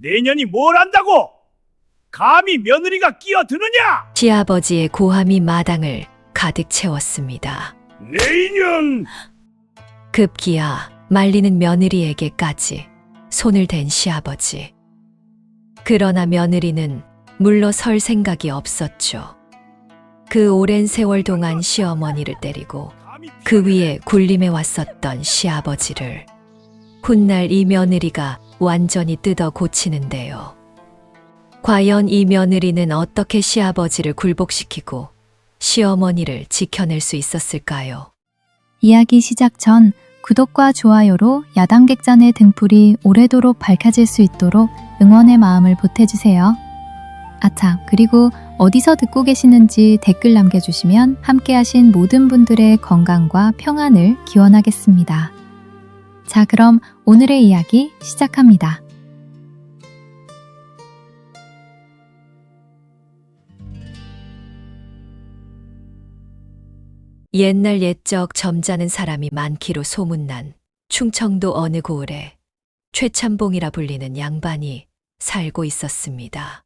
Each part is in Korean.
내년이 뭘 안다고? 감히 며느리가 끼어드느냐? 시아버지의 고함이 마당을 가득 채웠습니다. 내 인연! 급기야 말리는 며느리에게까지 손을 댄 시아버지. 그러나 며느리는 물러설 생각이 없었죠. 그 오랜 세월 동안 시어머니를 때리고 그 위에 군림해 왔었던 시아버지를 훗날 이 며느리가 완전히 뜯어 고치는데요. 과연 이 며느리는 어떻게 시아버지를 굴복시키고 시어머니를 지켜낼 수 있었을까요? 이야기 시작 전 구독과 좋아요로 야당객잔의 등불이 오래도록 밝혀질 수 있도록 응원의 마음을 보태주세요. 아참, 그리고 어디서 듣고 계시는지 댓글 남겨주시면 함께하신 모든 분들의 건강과 평안을 기원하겠습니다. 자, 그럼 오늘의 이야기 시작합니다. 옛날 옛적 점잖은 사람이 많기로 소문난 충청도 어느 고을에 최참봉이라 불리는 양반이 살고 있었습니다.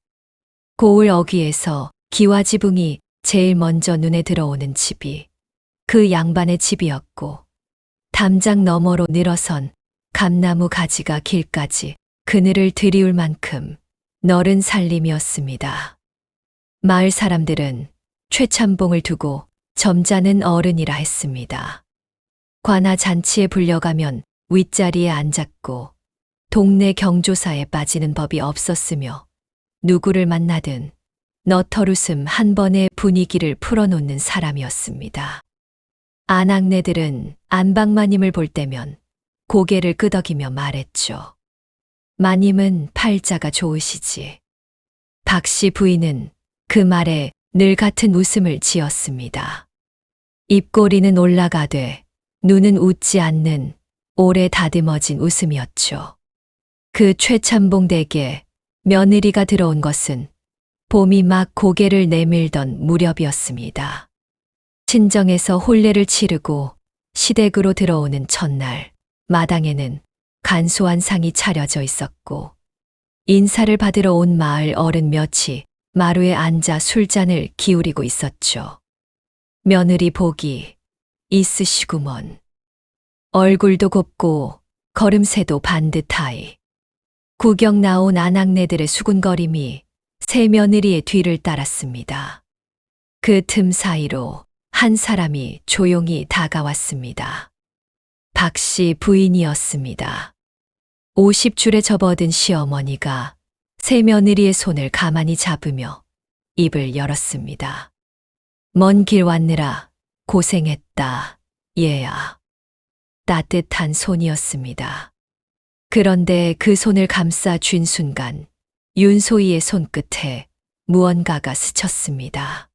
고을 어귀에서 기와지붕이 제일 먼저 눈에 들어오는 집이 그 양반의 집이었고, 담장 너머로 늘어선 감나무 가지가 길까지 그늘을 드리울 만큼 너른 살림이었습니다. 마을 사람들은 최참봉을 두고 점잖은 어른이라 했습니다. 관아 잔치에 불려가면 윗자리에 앉았고 동네 경조사에 빠지는 법이 없었으며 누구를 만나든 너털웃음 한 번에 분위기를 풀어놓는 사람이었습니다. 아낙네들은 안방마님을 볼 때면 고개를 끄덕이며 말했죠. 마님은 팔자가 좋으시지. 박씨 부인은 그 말에 늘 같은 웃음을 지었습니다. 입꼬리는 올라가되 눈은 웃지 않는 오래 다듬어진 웃음이었죠. 그 최참봉 댁에 며느리가 들어온 것은 봄이 막 고개를 내밀던 무렵이었습니다. 친정에서 혼례를 치르고 시댁으로 들어오는 첫날, 마당에는 간소한 상이 차려져 있었고 인사를 받으러 온 마을 어른 몇이 마루에 앉아 술잔을 기울이고 있었죠. 며느리 복이 있으시구먼. 얼굴도 곱고 걸음새도 반듯하이. 구경 나온 아낙네들의 수군거림이 새 며느리의 뒤를 따랐습니다. 그 틈 사이로 한 사람이 조용히 다가왔습니다. 박씨 부인이었습니다. 50줄에 접어든 시어머니가 새 며느리의 손을 가만히 잡으며 입을 열었습니다. 먼 길 왔느라 고생했다, 얘야. 따뜻한 손이었습니다. 그런데 그 손을 감싸 쥔 순간 윤소희의 손끝에 무언가가 스쳤습니다.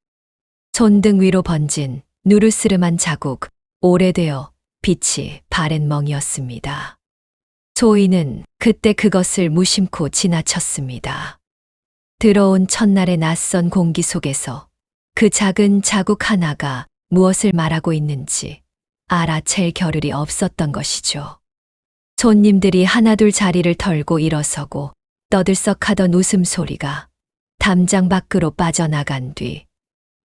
손등 위로 번진 누르스름한 자국, 오래되어 빛이 바랜 멍이었습니다. 소희는 그때 그것을 무심코 지나쳤습니다. 들어온 첫날의 낯선 공기 속에서 그 작은 자국 하나가 무엇을 말하고 있는지 알아챌 겨를이 없었던 것이죠. 손님들이 하나둘 자리를 털고 일어서고 떠들썩하던 웃음소리가 담장 밖으로 빠져나간 뒤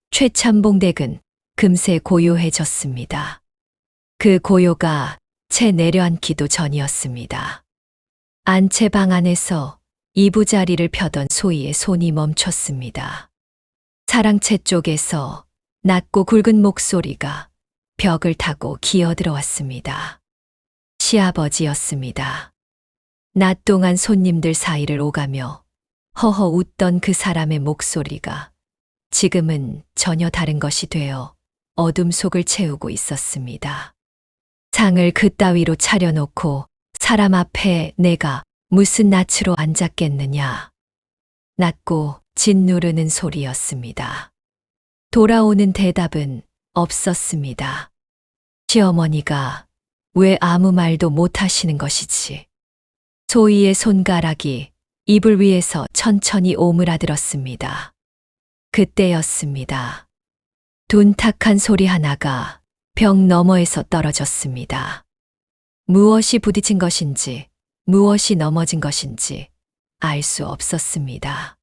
최참봉 댁은 금세 고요해졌습니다. 그 고요가 채 내려앉기도 전이었습니다. 안채방 안에서 이부자리를 펴던 소희의 손이 멈췄습니다. 사랑채 쪽에서 낮고 굵은 목소리가 벽을 타고 기어들어왔습니다. 시아버지였습니다. 낮 동안 손님들 사이를 오가며 허허 웃던 그 사람의 목소리가 지금은 전혀 다른 것이 되어 어둠 속을 채우고 있었습니다. 상을 그따위로 차려놓고 사람 앞에 내가 무슨 낯으로 앉았겠느냐. 낮고 짓누르는 소리였습니다. 돌아오는 대답은 없었습니다. 시어머니가 왜 아무 말도 못하시는 것이지. 소희의 손가락이 이불 위에서 천천히 오므라들었습니다. 그때였습니다. 둔탁한 소리 하나가 벽 너머에서 떨어졌습니다. 무엇이 부딪힌 것인지, 무엇이 넘어진 것인지 알 수 없었습니다.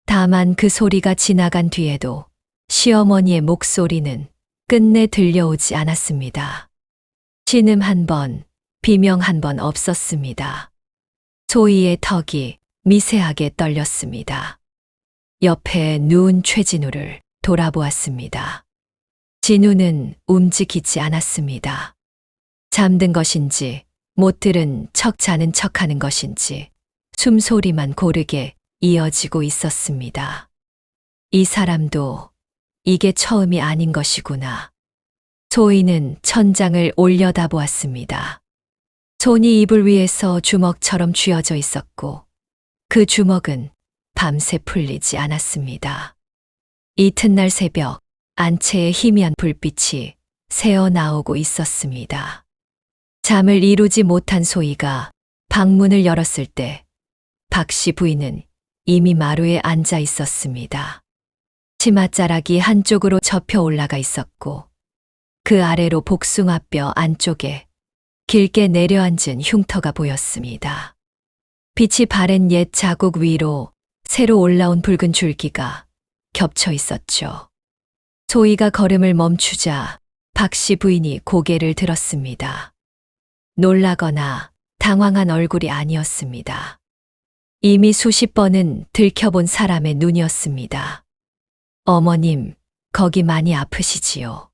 다만 그 소리가 지나간 뒤에도 시어머니의 목소리는 끝내 들려오지 않았습니다. 신음 한 번, 비명 한 번 없었습니다. 소희의 턱이 미세하게 떨렸습니다. 옆에 누운 최진우를 돌아보았습니다. 진우는 움직이지 않았습니다. 잠든 것인지 못 들은 척 자는 척하는 것인지 숨소리만 고르게 이어지고 있었습니다. 이 사람도 이게 처음이 아닌 것이구나. 소희는 천장을 올려다보았습니다. 손이 이불 위에서 주먹처럼 쥐어져 있었고 그 주먹은 밤새 풀리지 않았습니다. 이튿날 새벽 안채의 희미한 불빛이 새어나오고 있었습니다. 잠을 이루지 못한 소희가 방문을 열었을 때 박씨 부인은 이미 마루에 앉아 있었습니다. 치맛자락이 한쪽으로 접혀 올라가 있었고 그 아래로 복숭아뼈 안쪽에 길게 내려앉은 흉터가 보였습니다. 빛이 바랜 옛 자국 위로 새로 올라온 붉은 줄기가 겹쳐 있었죠. 소희가 걸음을 멈추자 박씨 부인이 고개를 들었습니다. 놀라거나 당황한 얼굴이 아니었습니다. 이미 수십 번은 들켜본 사람의 눈이었습니다. 어머님, 거기 많이 아프시지요?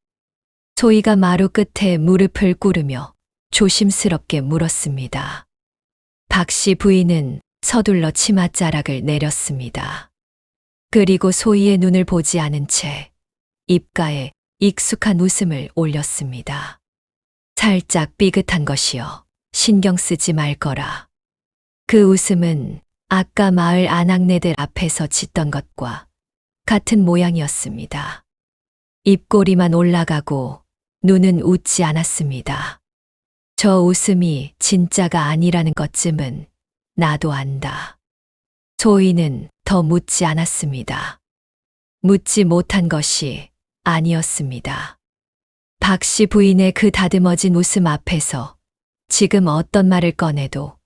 소희가 마루 끝에 무릎을 꿇으며 조심스럽게 물었습니다. 박씨 부인은 서둘러 치맛자락을 내렸습니다. 그리고 소희의 눈을 보지 않은 채 입가에 익숙한 웃음을 올렸습니다. 살짝 삐긋한 것이여, 신경 쓰지 말 거라. 그 웃음은 아까 마을 아낙네들 앞에서 짓던 것과 같은 모양이었습니다. 입꼬리만 올라가고 눈은 웃지 않았습니다. 저 웃음이 진짜가 아니라는 것쯤은 나도 안다. 소희는 더 묻지 않았습니다. 묻지 못한 것이 아니었습니다. 박씨 부인의 그 다듬어진 웃음 앞에서 지금 어떤 말을 꺼내도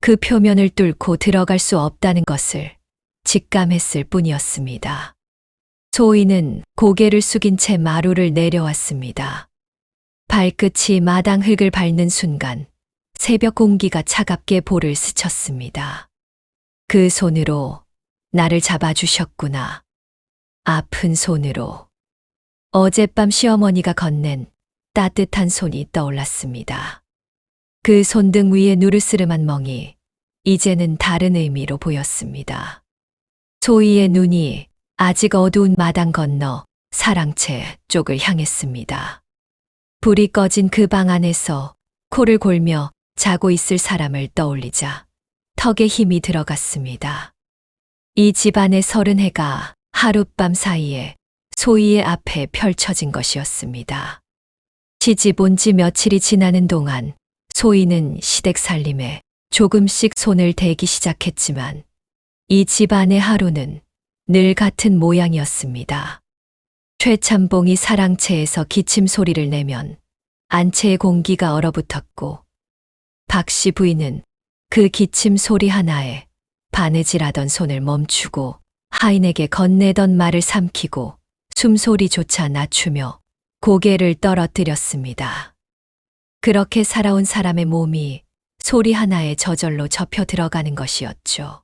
그 표면을 뚫고 들어갈 수 없다는 것을 직감했을 뿐이었습니다. 소희는 고개를 숙인 채 마루를 내려왔습니다. 발끝이 마당 흙을 밟는 순간 새벽 공기가 차갑게 볼을 스쳤습니다. 그 손으로 나를 잡아주셨구나. 아픈 손으로. 어젯밤 시어머니가 건넨 따뜻한 손이 떠올랐습니다. 그 손등 위에 누르스름한 멍이 이제는 다른 의미로 보였습니다. 소희의 눈이 아직 어두운 마당 건너 사랑채 쪽을 향했습니다. 불이 꺼진 그 방 안에서 코를 골며 자고 있을 사람을 떠올리자 턱에 힘이 들어갔습니다. 이 집안의 30해가 하룻밤 사이에 소희의 앞에 펼쳐진 것이었습니다. 시집 온 지 며칠이 지나는 동안 소희는 시댁 살림에 조금씩 손을 대기 시작했지만 이 집안의 하루는 늘 같은 모양이었습니다. 최참봉이 사랑채에서 기침 소리를 내면 안채의 공기가 얼어붙었고 박씨 부인은 그 기침 소리 하나에 바느질하던 손을 멈추고 하인에게 건네던 말을 삼키고 숨소리조차 낮추며 고개를 떨어뜨렸습니다. 그렇게 살아온 사람의 몸이 소리 하나에 저절로 접혀 들어가는 것이었죠.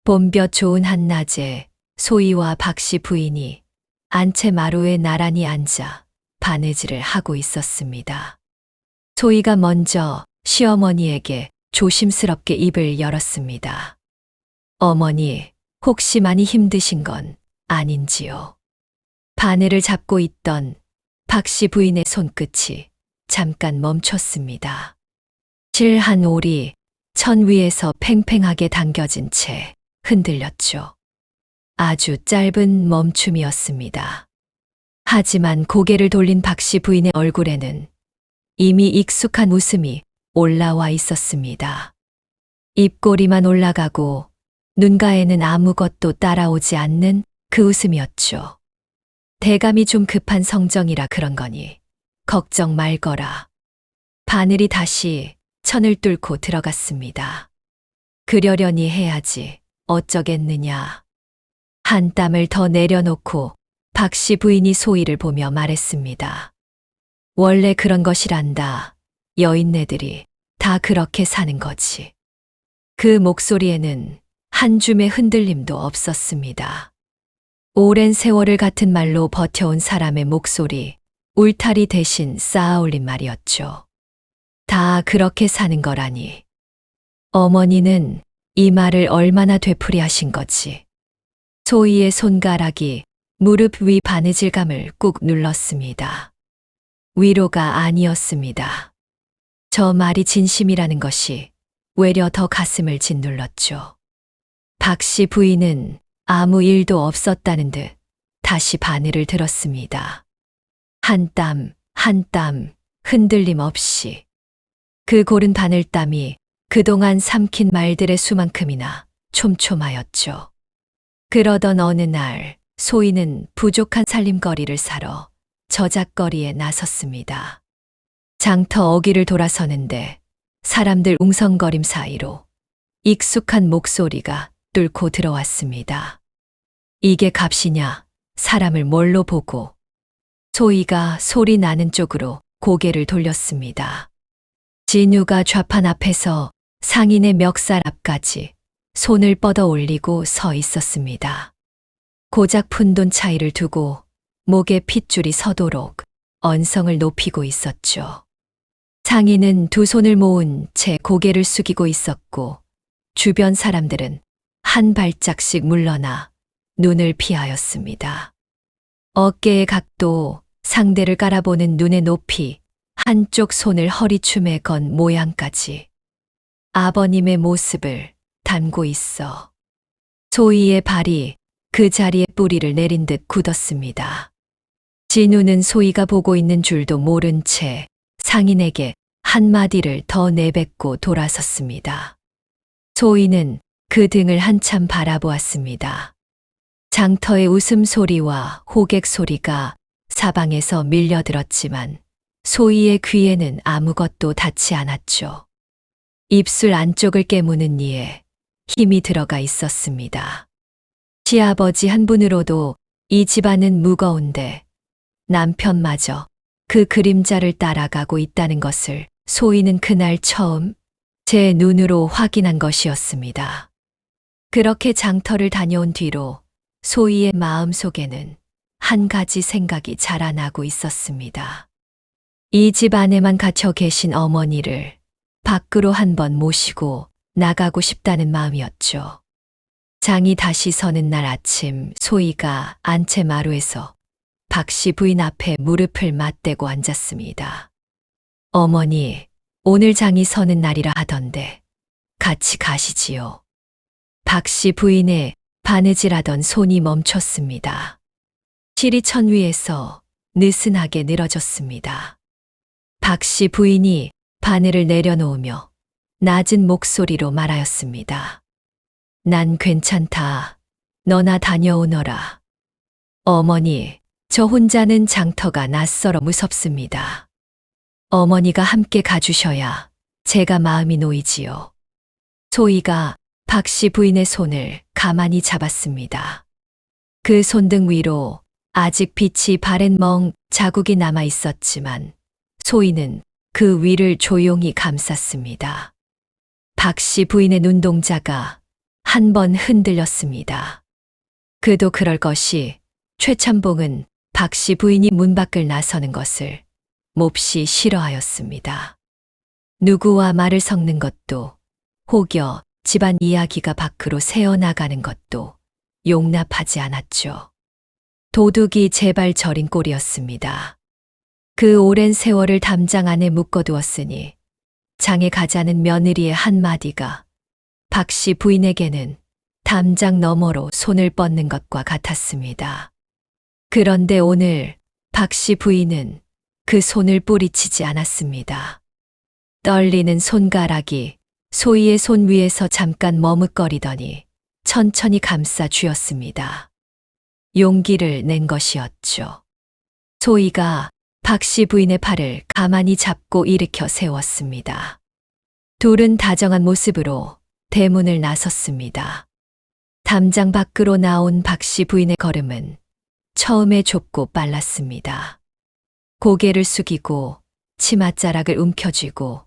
봄볕 좋은 한낮에 소희와 박씨 부인이 안채 마루에 나란히 앉아 바느질을 하고 있었습니다. 소희가 먼저 시어머니에게 조심스럽게 입을 열었습니다. 어머니, 혹시 많이 힘드신 건 아닌지요? 바늘을 잡고 있던 박씨 부인의 손끝이 잠깐 멈췄습니다. 실한 올이 천 위에서 팽팽하게 당겨진 채 흔들렸죠. 아주 짧은 멈춤이었습니다. 하지만 고개를 돌린 박씨 부인의 얼굴에는 이미 익숙한 웃음이 올라와 있었습니다. 입꼬리만 올라가고 눈가에는 아무것도 따라오지 않는 그 웃음이었죠. 대감이 좀 급한 성정이라 그런 거니 걱정 말거라. 바늘이 다시 천을 뚫고 들어갔습니다. 그러려니 해야지. 어쩌겠느냐. 한 땀을 더 내려놓고 박씨 부인이 소희를 보며 말했습니다. 원래 그런 것이란다. 여인네들이 다 그렇게 사는 거지. 그 목소리에는 한 줌의 흔들림도 없었습니다. 오랜 세월을 같은 말로 버텨온 사람의 목소리, 울타리 대신 쌓아올린 말이었죠. 다 그렇게 사는 거라니. 어머니는 이 말을 얼마나 되풀이하신 거지. 소희의 손가락이 무릎 위 바느질감을 꾹 눌렀습니다. 위로가 아니었습니다. 저 말이 진심이라는 것이 외려 더 가슴을 짓눌렀죠. 박씨 부인은 아무 일도 없었다는 듯 다시 바늘을 들었습니다. 한 땀, 한 땀, 흔들림 없이. 그 고른 바늘땀이 그동안 삼킨 말들의 수만큼이나 촘촘하였죠. 그러던 어느 날, 소희는 부족한 살림거리를 사러 저작거리에 나섰습니다. 장터 어귀를 돌아서는데 사람들 웅성거림 사이로 익숙한 목소리가 뚫고 들어왔습니다. 이게 값이냐? 사람을 뭘로 보고? 소희가 소리 나는 쪽으로 고개를 돌렸습니다. 진유가 좌판 앞에서 상인의 멱살 앞까지 손을 뻗어 올리고 서 있었습니다. 고작 푼돈 차이를 두고 목에 핏줄이 서도록 언성을 높이고 있었죠. 상인은 두 손을 모은 채 고개를 숙이고 있었고 주변 사람들은 한 발짝씩 물러나 눈을 피하였습니다. 어깨의 각도, 상대를 깔아보는 눈의 높이, 한쪽 손을 허리춤에 건 모양까지 아버님의 모습을 담고 있어 소희의 발이 그 자리에 뿌리를 내린 듯 굳었습니다. 진우는 소희가 보고 있는 줄도 모른 채 상인에게 한마디를 더 내뱉고 돌아섰습니다. 소희는 그 등을 한참 바라보았습니다. 장터의 웃음소리와 호객 소리가 사방에서 밀려들었지만 소희의 귀에는 아무것도 닿지 않았죠. 입술 안쪽을 깨무는 이에 힘이 들어가 있었습니다. 시아버지 한 분으로도 이 집안은 무거운데 남편마저 그 그림자를 따라가고 있다는 것을 소희는 그날 처음 제 눈으로 확인한 것이었습니다. 그렇게 장터를 다녀온 뒤로 소희의 마음속에는 한 가지 생각이 자라나고 있었습니다. 이 집 안에만 갇혀 계신 어머니를 밖으로 한번 모시고 나가고 싶다는 마음이었죠. 장이 다시 서는 날 아침 소희가 안채마루에서 박씨 부인 앞에 무릎을 맞대고 앉았습니다. 어머니, 오늘 장이 서는 날이라 하던데 같이 가시지요. 박씨 부인의 바느질하던 손이 멈췄습니다. 시리천 위에서 느슨하게 늘어졌습니다. 박씨 부인이 바늘을 내려놓으며 낮은 목소리로 말하였습니다. 난 괜찮다. 너나 다녀오너라. 어머니, 저 혼자는 장터가 낯설어 무섭습니다. 어머니가 함께 가주셔야 제가 마음이 놓이지요. 소희가 박씨 부인의 손을 가만히 잡았습니다. 그 손등 위로 아직 빛이 바랜 멍 자국이 남아 있었지만 소희는 그 위를 조용히 감쌌습니다. 박씨 부인의 눈동자가 한 번 흔들렸습니다. 그도 그럴 것이 최참봉은 박씨 부인이 문 밖을 나서는 것을 몹시 싫어하였습니다. 누구와 말을 섞는 것도 혹여 집안 이야기가 밖으로 새어나가는 것도 용납하지 않았죠. 도둑이 제발 저린 꼴이었습니다. 그 오랜 세월을 담장 안에 묶어두었으니 장에 가자는 며느리의 한마디가 박씨 부인에게는 담장 너머로 손을 뻗는 것과 같았습니다. 그런데 오늘 박씨 부인은 그 손을 뿌리치지 않았습니다. 떨리는 손가락이 소희의 손 위에서 잠깐 머뭇거리더니 천천히 감싸 쥐었습니다. 용기를 낸 것이었죠. 소희가 박씨 부인의 팔을 가만히 잡고 일으켜 세웠습니다. 둘은 다정한 모습으로 대문을 나섰습니다. 담장 밖으로 나온 박씨 부인의 걸음은 처음에 좁고 빨랐습니다. 고개를 숙이고 치맛자락을 움켜쥐고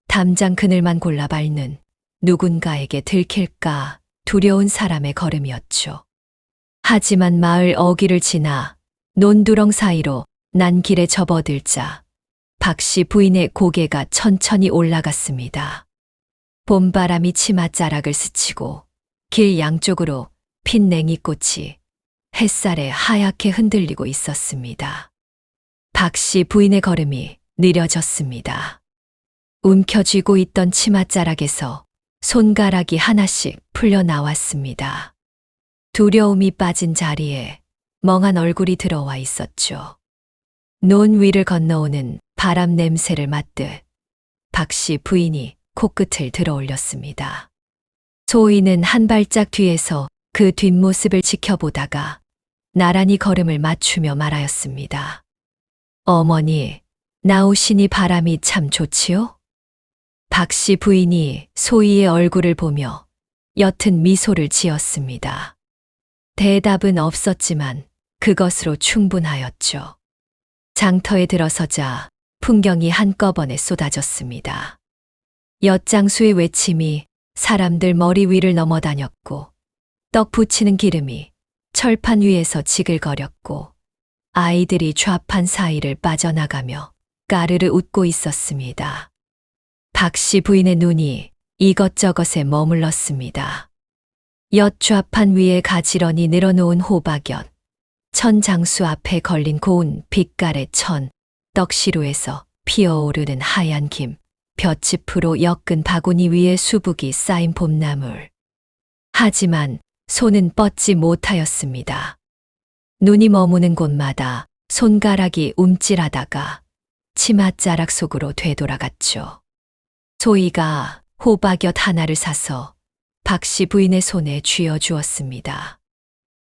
담장 그늘만 골라 밟는 누군가에게 들킬까 두려운 사람의 걸음이었죠. 하지만 마을 어귀를 지나 논두렁 사이로 난 길에 접어들자 박씨 부인의 고개가 천천히 올라갔습니다. 봄바람이 치맛자락을 스치고 길 양쪽으로 핀 냉이꽃이 햇살에 하얗게 흔들리고 있었습니다. 박씨 부인의 걸음이 느려졌습니다. 움켜쥐고 있던 치맛자락에서 손가락이 하나씩 풀려 나왔습니다. 두려움이 빠진 자리에 멍한 얼굴이 들어와 있었죠. 논 위를 건너오는 바람 냄새를 맡듯 박씨 부인이 코끝을 들어 올렸습니다. 소희는 한 발짝 뒤에서 그 뒷모습을 지켜보다가 나란히 걸음을 맞추며 말하였습니다. 어머니, 나오시니 바람이 참 좋지요? 박씨 부인이 소희의 얼굴을 보며 옅은 미소를 지었습니다. 대답은 없었지만 그것으로 충분하였죠. 장터에 들어서자 풍경이 한꺼번에 쏟아졌습니다. 엿장수의 외침이 사람들 머리 위를 넘어다녔고 떡 부치는 기름이 철판 위에서 지글거렸고 아이들이 좌판 사이를 빠져나가며 까르르 웃고 있었습니다. 박씨 부인의 눈이 이것저것에 머물렀습니다. 엿 좌판 위에 가지런히 늘어놓은 호박엿, 천장수 앞에 걸린 고운 빛깔의 천, 떡시루에서 피어오르는 하얀 김, 볏짚으로 엮은 바구니 위에 수북이 쌓인 봄나물. 하지만 손은 뻗지 못하였습니다. 눈이 머무는 곳마다 손가락이 움찔하다가 치맛자락 속으로 되돌아갔죠. 소희가 호박엿 하나를 사서 박씨 부인의 손에 쥐어 주었습니다.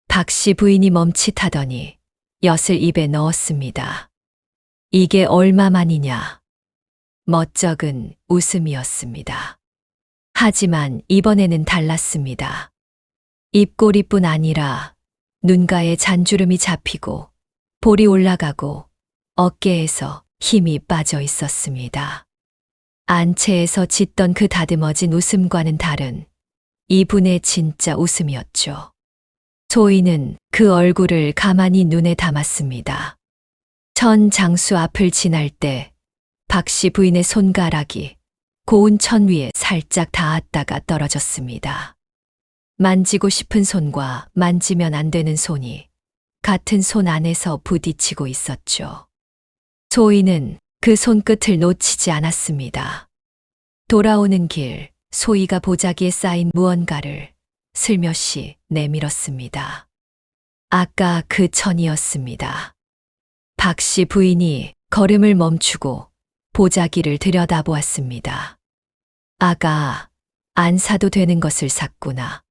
박씨 부인이 멈칫하더니 엿을 입에 넣었습니다. 이게 얼마만이냐? 멋쩍은 웃음이었습니다. 하지만 이번에는 달랐습니다. 입꼬리뿐 아니라 눈가에 잔주름이 잡히고 볼이 올라가고 어깨에서 힘이 빠져 있었습니다. 안채에서 짓던 그 다듬어진 웃음과는 다른 이분의 진짜 웃음이었죠. 소희는 그 얼굴을 가만히 눈에 담았습니다. 천 장수 앞을 지날 때 박씨 부인의 손가락이 고운 천 위에 살짝 닿았다가 떨어졌습니다. 만지고 싶은 손과 만지면 안 되는 손이 같은 손 안에서 부딪히고 있었죠. 소희는 그 손끝을 놓치지 않았습니다. 돌아오는 길, 소희가 보자기에 쌓인 무언가를 슬며시 내밀었습니다. 아까 그 천이었습니다. 박씨 부인이 걸음을 멈추고 보자기를 들여다보았습니다. 아가, 안 사도 되는 것을 샀구나.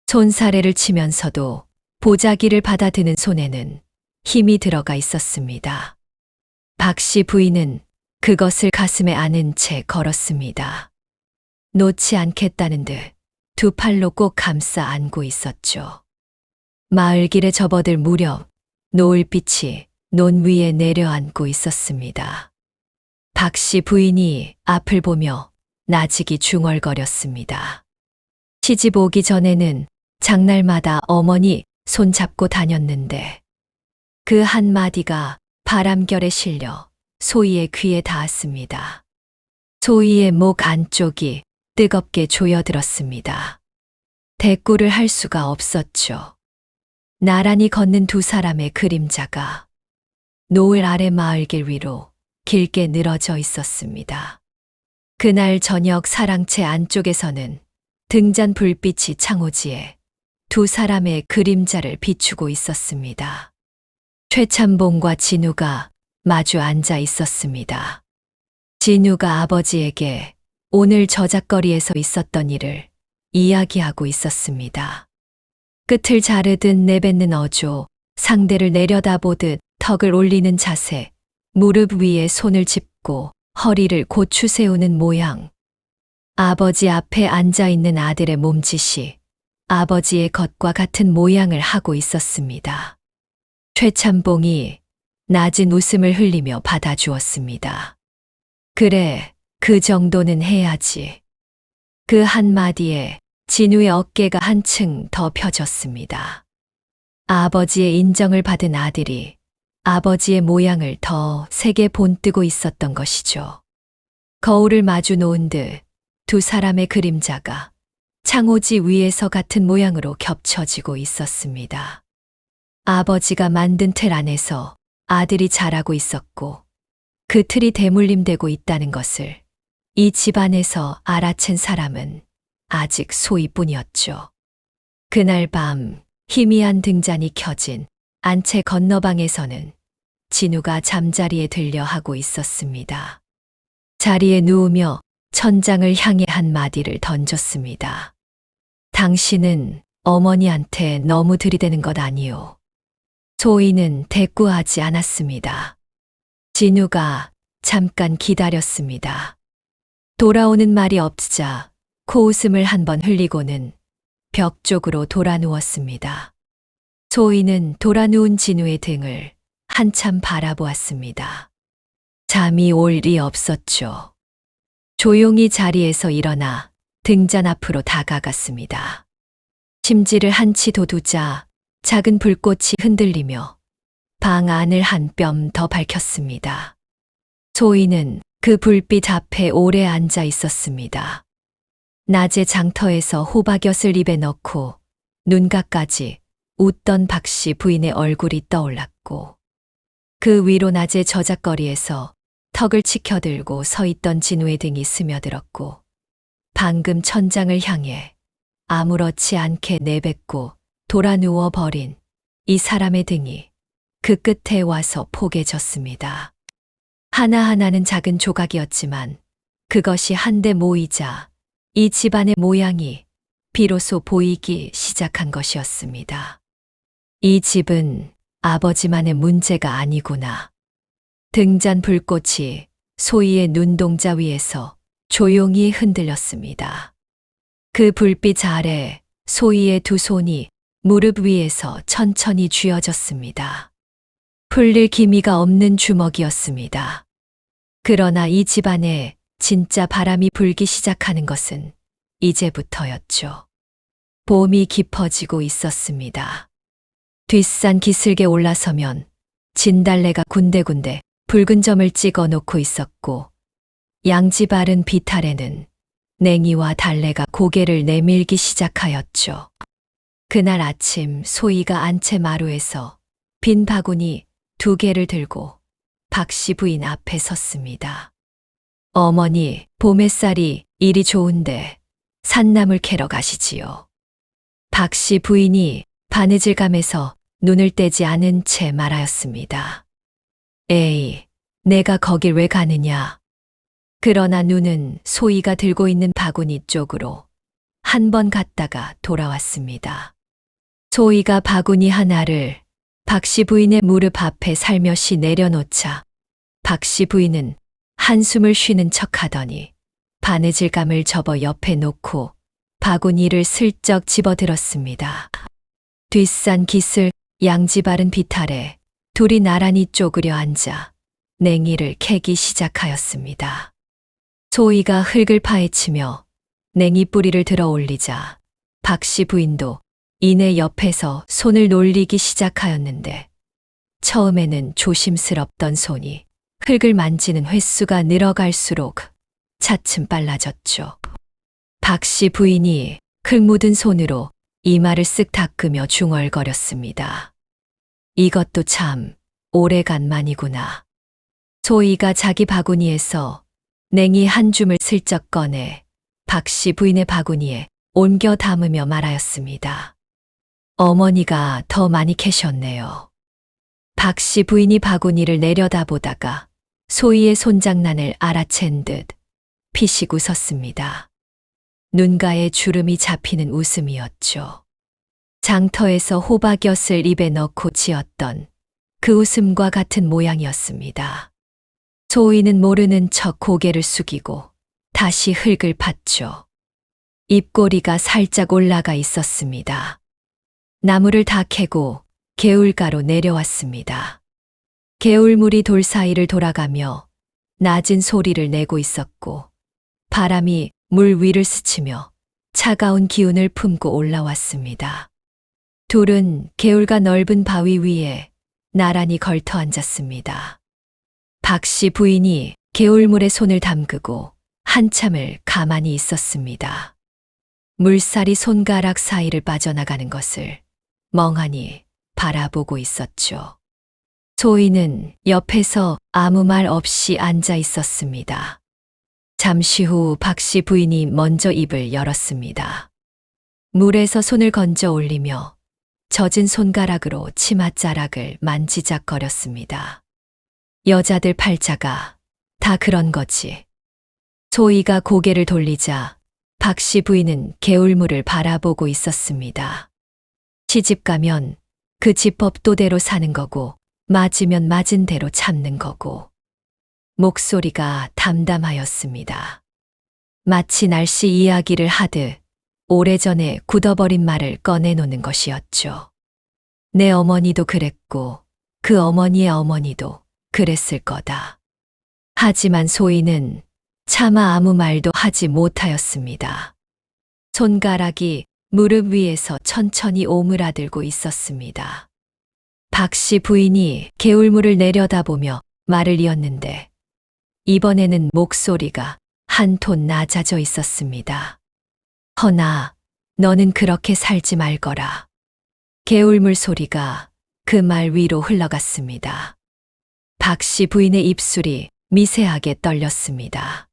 손사래를 치면서도 보자기를 받아드는 손에는 힘이 들어가 있었습니다. 박씨 부인은 그것을 가슴에 안은 채 걸었습니다. 놓지 않겠다는 듯 두 팔로 꼭 감싸 안고 있었죠. 마을길에 접어들 무렵 노을빛이 논 위에 내려앉고 있었습니다. 박씨 부인이 앞을 보며 나직이 중얼거렸습니다. 시집 오기 전에는 장날마다 어머니 손잡고 다녔는데 그 한마디가 바람결에 실려 소희의 귀에 닿았습니다. 소희의 목 안쪽이 뜨겁게 조여들었습니다. 대꾸를 할 수가 없었죠. 나란히 걷는 두 사람의 그림자가 노을 아래 마을길 위로 길게 늘어져 있었습니다. 그날 저녁 사랑채 안쪽에서는 등잔 불빛이 창호지에 두 사람의 그림자를 비추고 있었습니다. 최참봉과 진우가 마주 앉아 있었습니다. 진우가 아버지에게 오늘 저작거리에서 있었던 일을 이야기하고 있었습니다. 끝을 자르듯 내뱉는 어조, 상대를 내려다보듯 턱을 올리는 자세, 무릎 위에 손을 짚고 허리를 고추 세우는 모양. 아버지 앞에 앉아 있는 아들의 몸짓이 아버지의 것과 같은 모양을 하고 있었습니다. 최참봉이 낮은 웃음을 흘리며 받아주었습니다. 그래, 그 정도는 해야지. 그 한마디에 진우의 어깨가 한층 더 펴졌습니다. 아버지의 인정을 받은 아들이 아버지의 모양을 더 세게 본뜨고 있었던 것이죠. 거울을 마주 놓은 듯 두 사람의 그림자가 창호지 위에서 같은 모양으로 겹쳐지고 있었습니다. 아버지가 만든 틀 안에서 아들이 자라고 있었고 그 틀이 대물림되고 있다는 것을 이 집안에서 알아챈 사람은 아직 소희뿐이었죠. 그날 밤 희미한 등잔이 켜진 안채 건너방에서는 진우가 잠자리에 들려 하고 있었습니다. 자리에 누우며 천장을 향해 한마디를 던졌습니다. 당신은 어머니한테 너무 들이대는 것 아니오. 소희는 대꾸하지 않았습니다. 진우가 잠깐 기다렸습니다. 돌아오는 말이 없자 코웃음을 한번 흘리고는 벽 쪽으로 돌아 누웠습니다. 소희는 돌아 누운 진우의 등을 한참 바라보았습니다. 잠이 올 리 없었죠. 조용히 자리에서 일어나 등잔 앞으로 다가갔습니다. 심지를 한치 돋우자 작은 불꽃이 흔들리며 방 안을 한 뼘 더 밝혔습니다. 소희는 그 불빛 앞에 오래 앉아 있었습니다. 낮에 장터에서 호박엿을 입에 넣고 눈가까지 웃던 박씨 부인의 얼굴이 떠올랐고 그 위로 낮에 저작거리에서 턱을 치켜들고 서 있던 진우의 등이 스며들었고 방금 천장을 향해 아무렇지 않게 내뱉고 돌아 누워 버린 이 사람의 등이 그 끝에 와서 포개졌습니다. 하나하나는 작은 조각이었지만 그것이 한데 모이자 이 집안의 모양이 비로소 보이기 시작한 것이었습니다. 이 집은 아버지만의 문제가 아니구나. 등잔 불꽃이 소희의 눈동자 위에서 조용히 흔들렸습니다. 그 불빛 아래 소희의 두 손이 무릎 위에서 천천히 쥐어졌습니다. 풀릴 기미가 없는 주먹이었습니다. 그러나 이 집안에 진짜 바람이 불기 시작하는 것은 이제부터였죠. 봄이 깊어지고 있었습니다. 뒷산 기슭에 올라서면 진달래가 군데군데 붉은 점을 찍어 놓고 있었고 양지 바른 비탈에는 냉이와 달래가 고개를 내밀기 시작하였죠. 그날 아침 소희가 안채 마루에서 빈 바구니 2개를 들고 박씨 부인 앞에 섰습니다. 어머니, 봄 햇살이 이리 좋은데 산나물 캐러 가시지요. 박씨 부인이 바느질감에서 눈을 떼지 않은 채 말하였습니다. 에이, 내가 거길 왜 가느냐. 그러나 눈은 소희가 들고 있는 바구니 쪽으로 한 번 갔다가 돌아왔습니다. 소희가 바구니 하나를 박씨 부인의 무릎 앞에 살며시 내려놓자 박씨 부인은 한숨을 쉬는 척하더니 바느질감을 접어 옆에 놓고 바구니를 슬쩍 집어들었습니다. 뒷산 기슭 양지 바른 비탈에 둘이 나란히 쪼그려 앉아 냉이를 캐기 시작하였습니다. 소희가 흙을 파헤치며 냉이 뿌리를 들어 올리자 박씨 부인도 이내 옆에서 손을 놀리기 시작하였는데 처음에는 조심스럽던 손이 흙을 만지는 횟수가 늘어갈수록 차츰 빨라졌죠. 박씨 부인이 흙 묻은 손으로 이마를 쓱 닦으며 중얼거렸습니다. 이것도 참 오래간만이구나. 소희가 자기 바구니에서 냉이 한 줌을 슬쩍 꺼내 박씨 부인의 바구니에 옮겨 담으며 말하였습니다. 어머니가 더 많이 캐셨네요. 박씨 부인이 바구니를 내려다보다가 소희의 손장난을 알아챈 듯 피식 웃었습니다. 눈가에 주름이 잡히는 웃음이었죠. 장터에서 호박엿을 입에 넣고 지었던 그 웃음과 같은 모양이었습니다. 소희는 모르는 척 고개를 숙이고 다시 흙을 팠죠. 입꼬리가 살짝 올라가 있었습니다. 나무를 다 캐고 개울가로 내려왔습니다. 개울물이 돌 사이를 돌아가며 낮은 소리를 내고 있었고 바람이 물 위를 스치며 차가운 기운을 품고 올라왔습니다. 둘은 개울가 넓은 바위 위에 나란히 걸터 앉았습니다. 박씨 부인이 개울물에 손을 담그고 한참을 가만히 있었습니다. 물살이 손가락 사이를 빠져나가는 것을 멍하니 바라보고 있었죠. 소희는 옆에서 아무 말 없이 앉아 있었습니다. 잠시 후 박씨 부인이 먼저 입을 열었습니다. 물에서 손을 건져 올리며 젖은 손가락으로 치맛자락을 만지작거렸습니다. 여자들 팔자가 다 그런 거지. 소희가 고개를 돌리자 박씨 부인은 개울물을 바라보고 있었습니다. 시집 가면 그 집법 또대로 사는 거고 맞으면 맞은 대로 참는 거고. 목소리가 담담하였습니다. 마치 날씨 이야기를 하듯 오래전에 굳어버린 말을 꺼내놓는 것이었죠. 내 어머니도 그랬고 그 어머니의 어머니도 그랬을 거다. 하지만 소희는 차마 아무 말도 하지 못하였습니다. 손가락이 무릎 위에서 천천히 오므라들고 있었습니다. 박씨 부인이 개울물을 내려다보며 말을 이었는데 이번에는 목소리가 한 톤 낮아져 있었습니다. 허나 너는 그렇게 살지 말거라. 개울물 소리가 그 말 위로 흘러갔습니다. 박씨 부인의 입술이 미세하게 떨렸습니다.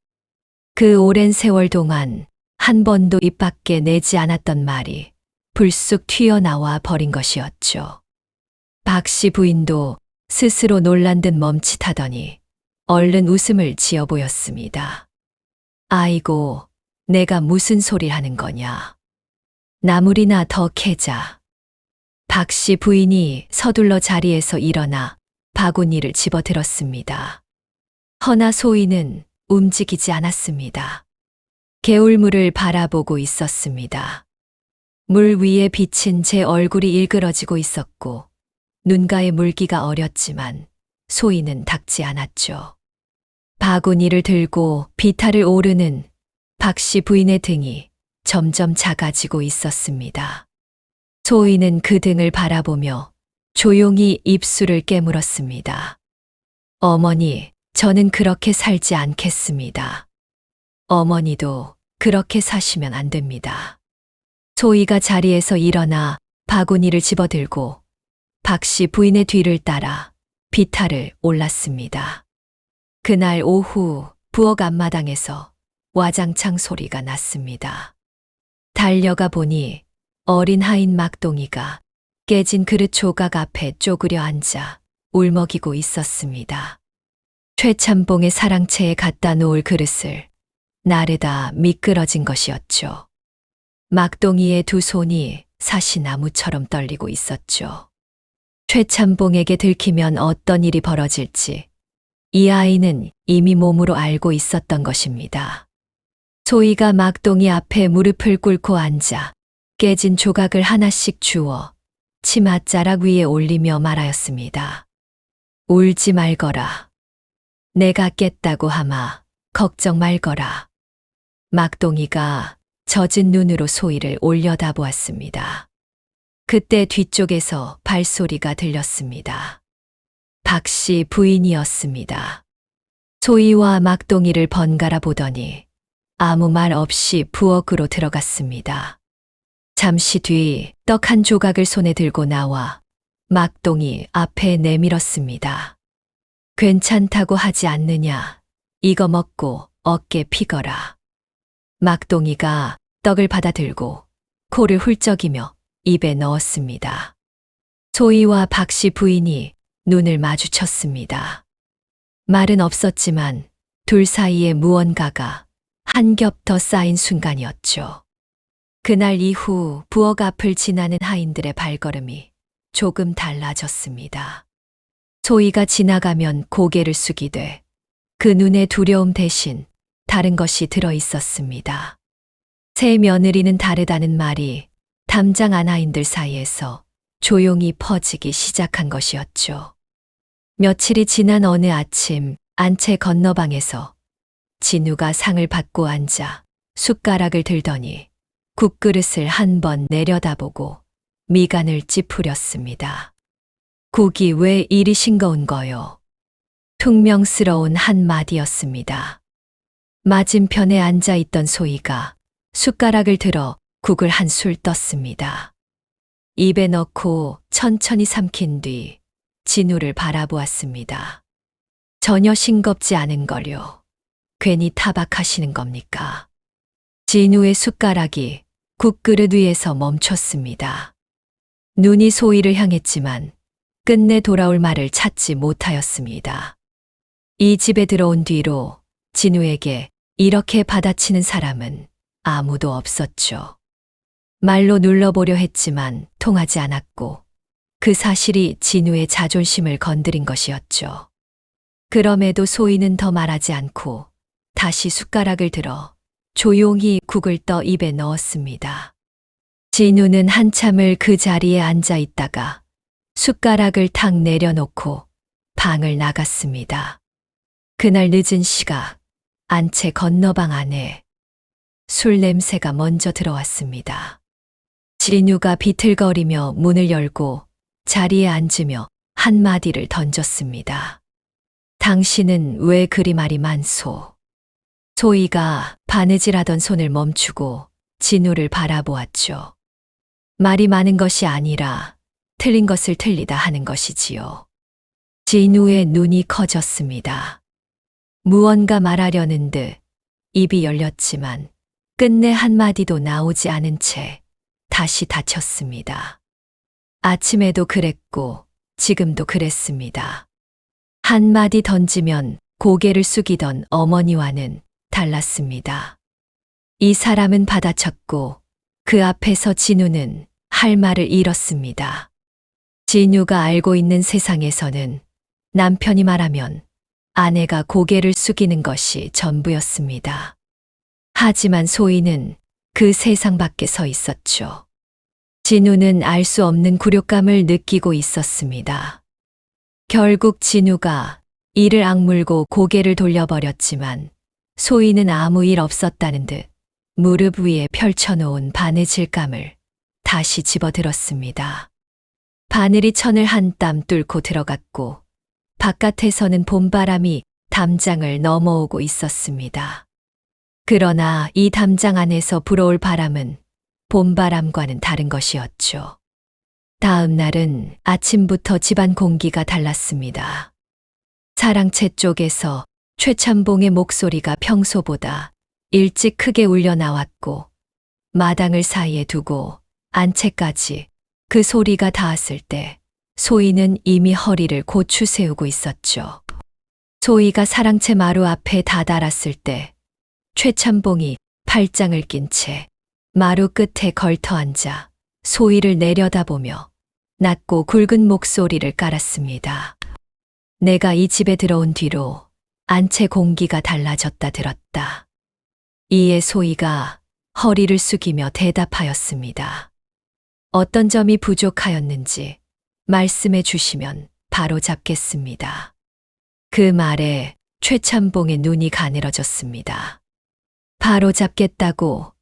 그 오랜 세월 동안 한 번도 입 밖에 내지 않았던 말이 불쑥 튀어나와 버린 것이었죠. 박씨 부인도 스스로 놀란 듯 멈칫하더니 얼른 웃음을 지어 보였습니다. 아이고, 내가 무슨 소리를 하는 거냐. 나물이나 더 캐자. 박씨 부인이 서둘러 자리에서 일어나 바구니를 집어들었습니다. 허나 소희는 움직이지 않았습니다. 개울물을 바라보고 있었습니다. 물 위에 비친 제 얼굴이 일그러지고 있었고 눈가에 물기가 어렸지만 소희는 닦지 않았죠. 바구니를 들고 비탈을 오르는 박씨 부인의 등이 점점 작아지고 있었습니다. 소희는 그 등을 바라보며 조용히 입술을 깨물었습니다. 어머니, 저는 그렇게 살지 않겠습니다. 어머니도 그렇게 사시면 안 됩니다. 소희가 자리에서 일어나 바구니를 집어들고 박씨 부인의 뒤를 따라 비탈을 올랐습니다. 그날 오후 부엌 앞마당에서 와장창 소리가 났습니다. 달려가 보니 어린 하인 막동이가 깨진 그릇 조각 앞에 쪼그려 앉아 울먹이고 있었습니다. 최참봉의 사랑채에 갖다 놓을 그릇을 나르다 미끄러진 것이었죠. 막동이의 두 손이 사시나무처럼 떨리고 있었죠. 최참봉에게 들키면 어떤 일이 벌어질지 이 아이는 이미 몸으로 알고 있었던 것입니다. 소희가 막동이 앞에 무릎을 꿇고 앉아 깨진 조각을 하나씩 주워 치맛자락 위에 올리며 말하였습니다. 울지 말거라. 내가 깼다고 하마 걱정 말거라. 막동이가 젖은 눈으로 소희를 올려다보았습니다. 그때 뒤쪽에서 발소리가 들렸습니다. 박씨 부인이었습니다. 소희와 막동이를 번갈아 보더니 아무 말 없이 부엌으로 들어갔습니다. 잠시 뒤 떡 한 조각을 손에 들고 나와 막동이 앞에 내밀었습니다. 괜찮다고 하지 않느냐. 이거 먹고 어깨 피거라. 막동이가 떡을 받아들고 코를 훌쩍이며 입에 넣었습니다. 소희와 박씨 부인이 눈을 마주쳤습니다. 말은 없었지만 둘 사이에 무언가가 한 겹 더 쌓인 순간이었죠. 그날 이후 부엌 앞을 지나는 하인들의 발걸음이 조금 달라졌습니다. 소희가 지나가면 고개를 숙이되 그 눈의 두려움 대신 다른 것이 들어 있었습니다. 새 며느리는 다르다는 말이 담장 아나인들 사이에서 조용히 퍼지기 시작한 것이었죠. 며칠이 지난 어느 아침 안채 건너방에서 진우가 상을 받고 앉아 숟가락을 들더니 국그릇을 한 번 내려다보고 미간을 찌푸렸습니다. 국이 왜 이리 싱거운 거요? 퉁명스러운 한마디였습니다. 맞은편에 앉아있던 소희가 숟가락을 들어 국을 한 술 떴습니다. 입에 넣고 천천히 삼킨 뒤 진우를 바라보았습니다. 전혀 싱겁지 않은 걸요. 괜히 타박하시는 겁니까? 진우의 숟가락이 국그릇 위에서 멈췄습니다. 눈이 소희를 향했지만 끝내 돌아올 말을 찾지 못하였습니다. 이 집에 들어온 뒤로 진우에게 이렇게 받아치는 사람은 아무도 없었죠. 말로 눌러보려 했지만 통하지 않았고 그 사실이 진우의 자존심을 건드린 것이었죠. 그럼에도 소희는 더 말하지 않고 다시 숟가락을 들어 조용히 국을 떠 입에 넣었습니다. 진우는 한참을 그 자리에 앉아 있다가 숟가락을 탁 내려놓고 방을 나갔습니다. 그날 늦은 시각, 안채 건너방 안에 술 냄새가 먼저 들어왔습니다. 진우가 비틀거리며 문을 열고 자리에 앉으며 한마디를 던졌습니다. 당신은 왜 그리 말이 많소? 소희가 바느질하던 손을 멈추고 진우를 바라보았죠. 말이 많은 것이 아니라 틀린 것을 틀리다 하는 것이지요. 진우의 눈이 커졌습니다. 무언가 말하려는 듯 입이 열렸지만 끝내 한마디도 나오지 않은 채 다시 닫혔습니다. 아침에도 그랬고 지금도 그랬습니다. 한마디 던지면 고개를 숙이던 어머니와는 달랐습니다. 이 사람은 받아쳤고 그 앞에서 진우는 할 말을 잃었습니다. 진우가 알고 있는 세상에서는 남편이 말하면 아내가 고개를 숙이는 것이 전부였습니다. 하지만 소희는 그 세상 밖에 서 있었죠. 진우는 알 수 없는 굴욕감을 느끼고 있었습니다. 결국 진우가 이를 악물고 고개를 돌려버렸지만 소희는 아무 일 없었다는 듯 무릎 위에 펼쳐놓은 바느질감을 다시 집어들었습니다. 바늘이 천을 한 땀 뚫고 들어갔고 바깥에서는 봄바람이 담장을 넘어오고 있었습니다. 그러나 이 담장 안에서 불어올 바람은 봄바람과는 다른 것이었죠. 다음 날은 아침부터 집안 공기가 달랐습니다. 사랑채 쪽에서 최참봉의 목소리가 평소보다 일찍 크게 울려 나왔고 마당을 사이에 두고 안채까지 그 소리가 닿았을 때 소희는 이미 허리를 고추 세우고 있었죠. 소희가 사랑채 마루 앞에 다다랐을 때 최참봉이 팔짱을 낀 채 마루 끝에 걸터 앉아 소희를 내려다보며 낮고 굵은 목소리를 깔았습니다. 내가 이 집에 들어온 뒤로 안채 공기가 달라졌다 들었다. 이에 소희가 허리를 숙이며 대답하였습니다. 어떤 점이 부족하였는지 말씀해 주시면 바로 잡겠습니다. 그 말에 최참봉의 눈이 가늘어졌습니다. 바로 잡겠다고?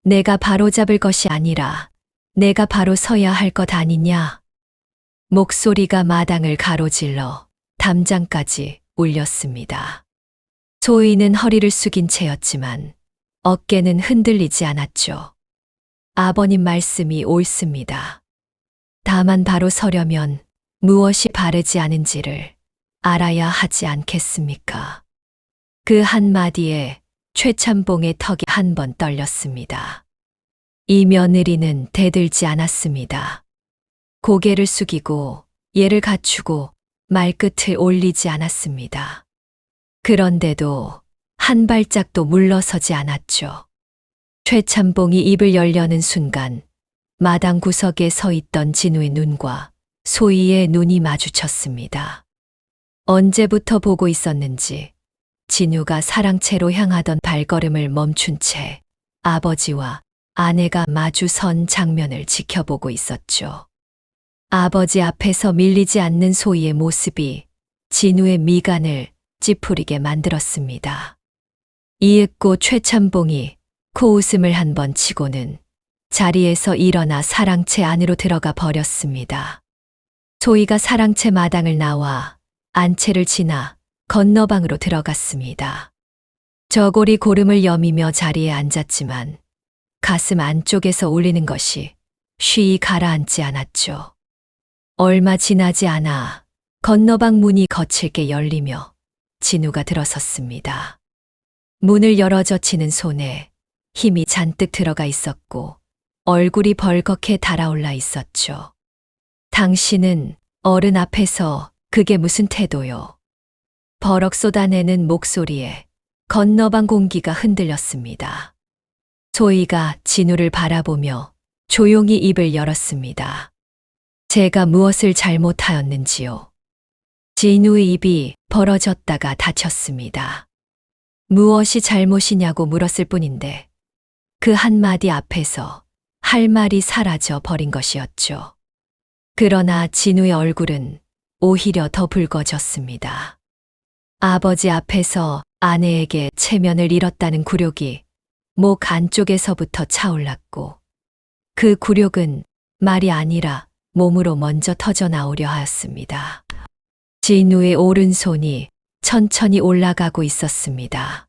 내가 바로 잡을 것이 아니라 내가 바로 서야 할 것 아니냐? 목소리가 마당을 가로질러 담장까지 울렸습니다. 소희는 허리를 숙인 채였지만 어깨는 흔들리지 않았죠. 아버님 말씀이 옳습니다. 다만 바로 서려면 무엇이 바르지 않은지를 알아야 하지 않겠습니까? 그 한마디에 최참봉의 턱이 한 번 떨렸습니다. 이 며느리는 대들지 않았습니다. 고개를 숙이고 예를 갖추고 말끝을 올리지 않았습니다. 그런데도 한 발짝도 물러서지 않았죠. 최참봉이 입을 열려는 순간 마당 구석에 서 있던 진우의 눈과 소희의 눈이 마주쳤습니다. 언제부터 보고 있었는지 진우가 사랑채로 향하던 발걸음을 멈춘 채 아버지와 아내가 마주 선 장면을 지켜보고 있었죠. 아버지 앞에서 밀리지 않는 소희의 모습이 진우의 미간을 찌푸리게 만들었습니다. 이윽고 최참봉이 코웃음을 한 번 치고는 자리에서 일어나 사랑채 안으로 들어가 버렸습니다. 소희가 사랑채 마당을 나와 안채를 지나 건너방으로 들어갔습니다. 저고리 고름을 여미며 자리에 앉았지만 가슴 안쪽에서 울리는 것이 쉬이 가라앉지 않았죠. 얼마 지나지 않아 건너방 문이 거칠게 열리며 진우가 들어섰습니다. 문을 열어 젖히는 손에 힘이 잔뜩 들어가 있었고 얼굴이 벌겋게 달아올라 있었죠. 당신은 어른 앞에서 그게 무슨 태도요? 버럭 쏟아내는 목소리에 건너방 공기가 흔들렸습니다. 소희가 진우를 바라보며 조용히 입을 열었습니다. 제가 무엇을 잘못하였는지요? 진우의 입이 벌어졌다가 닫혔습니다. 무엇이 잘못이냐고 물었을 뿐인데 그 한마디 앞에서 할 말이 사라져 버린 것이었죠. 그러나 진우의 얼굴은 오히려 더 붉어졌습니다. 아버지 앞에서 아내에게 체면을 잃었다는 굴욕이 목 안쪽에서부터 차올랐고 그 굴욕은 말이 아니라 몸으로 먼저 터져 나오려 하였습니다. 진우의 오른손이 천천히 올라가고 있었습니다.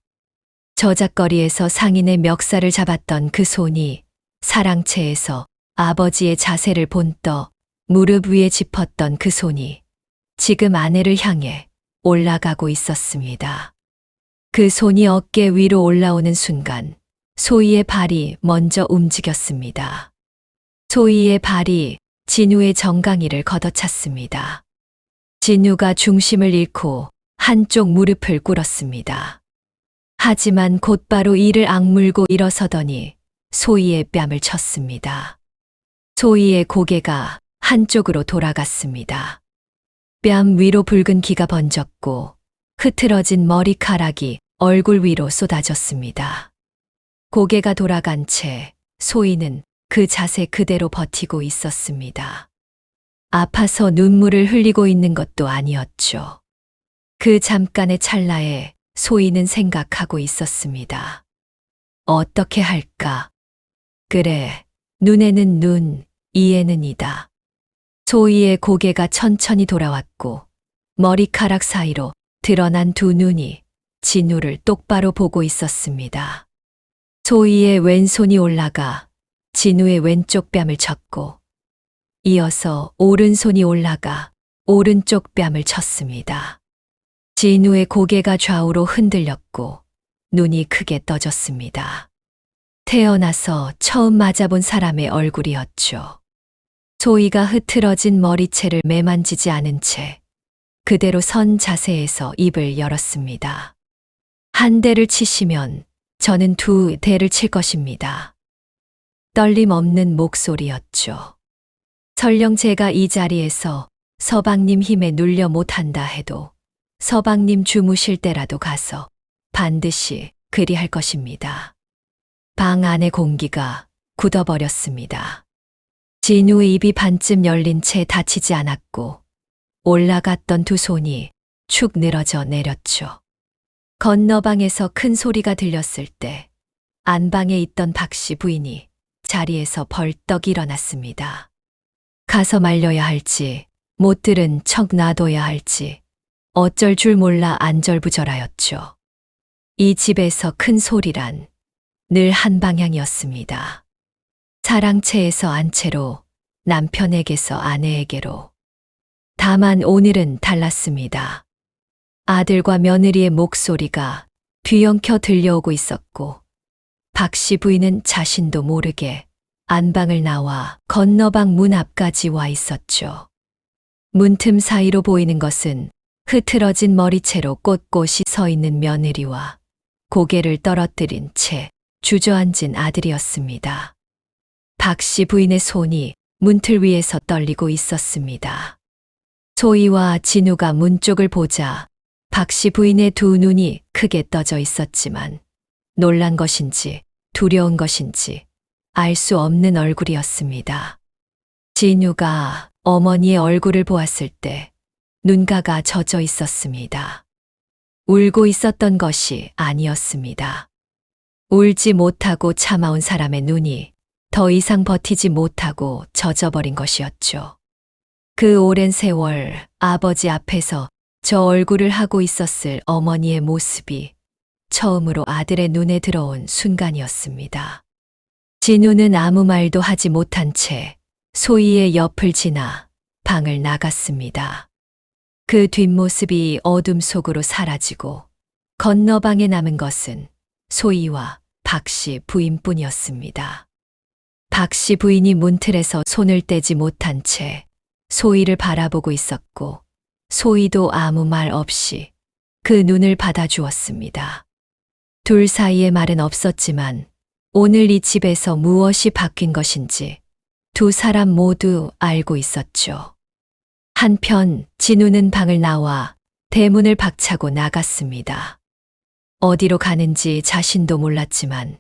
저작거리에서 상인의 멱살을 잡았던 그 손이 사랑채에서 아버지의 자세를 본떠 무릎 위에 짚었던 그 손이 지금 아내를 향해 올라가고 있었습니다. 그 손이 어깨 위로 올라오는 순간 소희의 발이 먼저 움직였습니다. 소희의 발이 진우의 정강이를 걷어찼습니다. 진우가 중심을 잃고 한쪽 무릎을 꿇었습니다. 하지만 곧바로 이를 악물고 일어서더니 소희의 뺨을 쳤습니다. 소희의 고개가 한쪽으로 돌아갔습니다. 뺨 위로 붉은 기가 번졌고 흐트러진 머리카락이 얼굴 위로 쏟아졌습니다. 고개가 돌아간 채 소희는 그 자세 그대로 버티고 있었습니다. 아파서 눈물을 흘리고 있는 것도 아니었죠. 그 잠깐의 찰나에 소희는 생각하고 있었습니다. 어떻게 할까? 그래, 눈에는 눈, 이에는 이다. 소희의 고개가 천천히 돌아왔고 머리카락 사이로 드러난 두 눈이 진우를 똑바로 보고 있었습니다. 소희의 왼손이 올라가 진우의 왼쪽 뺨을 쳤고 이어서 오른손이 올라가 오른쪽 뺨을 쳤습니다. 진우의 고개가 좌우로 흔들렸고 눈이 크게 떠졌습니다. 태어나서 처음 맞아본 사람의 얼굴이었죠. 소희가 흐트러진 머리채를 매만지지 않은 채 그대로 선 자세에서 입을 열었습니다. 한 대를 치시면 저는 두 대를 칠 것입니다. 떨림 없는 목소리였죠. 설령 제가 이 자리에서 서방님 힘에 눌려 못한다 해도 서방님 주무실 때라도 가서 반드시 그리할 것입니다. 방 안의 공기가 굳어버렸습니다. 진우의 입이 반쯤 열린 채 닫히지 않았고 올라갔던 두 손이 축 늘어져 내렸죠. 건너방에서 큰 소리가 들렸을 때 안방에 있던 박씨 부인이 자리에서 벌떡 일어났습니다. 가서 말려야 할지 못 들은 척 놔둬야 할지 어쩔 줄 몰라 안절부절하였죠. 이 집에서 큰 소리란 늘 한 방향이었습니다. 사랑채에서 안채로, 남편에게서 아내에게로. 다만 오늘은 달랐습니다. 아들과 며느리의 목소리가 뒤엉켜 들려오고 있었고 박씨 부인은 자신도 모르게 안방을 나와 건너방 문 앞까지 와 있었죠. 문틈 사이로 보이는 것은 흐트러진 머리채로 꼿꼿이 서 있는 며느리와 고개를 떨어뜨린 채 주저앉은 아들이었습니다. 박씨 부인의 손이 문틀 위에서 떨리고 있었습니다. 소희와 진우가 문 쪽을 보자 박씨 부인의 두 눈이 크게 떠져 있었지만 놀란 것인지 두려운 것인지 알 수 없는 얼굴이었습니다. 진유가 어머니의 얼굴을 보았을 때 눈가가 젖어 있었습니다. 울고 있었던 것이 아니었습니다. 울지 못하고 참아온 사람의 눈이 더 이상 버티지 못하고 젖어버린 것이었죠. 그 오랜 세월 아버지 앞에서 저 얼굴을 하고 있었을 어머니의 모습이 처음으로 아들의 눈에 들어온 순간이었습니다. 진우는 아무 말도 하지 못한 채 소희의 옆을 지나 방을 나갔습니다. 그 뒷모습이 어둠 속으로 사라지고 건너 방에 남은 것은 소희와 박씨 부인뿐이었습니다. 박씨 부인이 문틀에서 손을 떼지 못한 채 소희를 바라보고 있었고 소희도 아무 말 없이 그 눈을 받아주었습니다. 둘 사이에 말은 없었지만 오늘 이 집에서 무엇이 바뀐 것인지 두 사람 모두 알고 있었죠. 한편 진우는 방을 나와 대문을 박차고 나갔습니다. 어디로 가는지 자신도 몰랐지만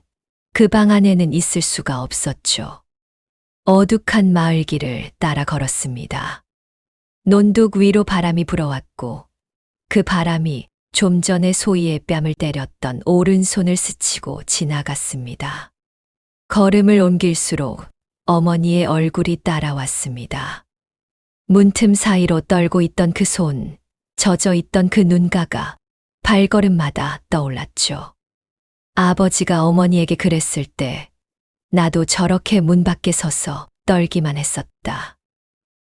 그 방 안에는 있을 수가 없었죠. 어둑한 마을길을 따라 걸었습니다. 논둑 위로 바람이 불어왔고 그 바람이 좀 전에 소희의 뺨을 때렸던 오른손을 스치고 지나갔습니다. 걸음을 옮길수록 어머니의 얼굴이 따라왔습니다. 문틈 사이로 떨고 있던 그 손, 젖어 있던 그 눈가가 발걸음마다 떠올랐죠. 아버지가 어머니에게 그랬을 때 나도 저렇게 문 밖에 서서 떨기만 했었다.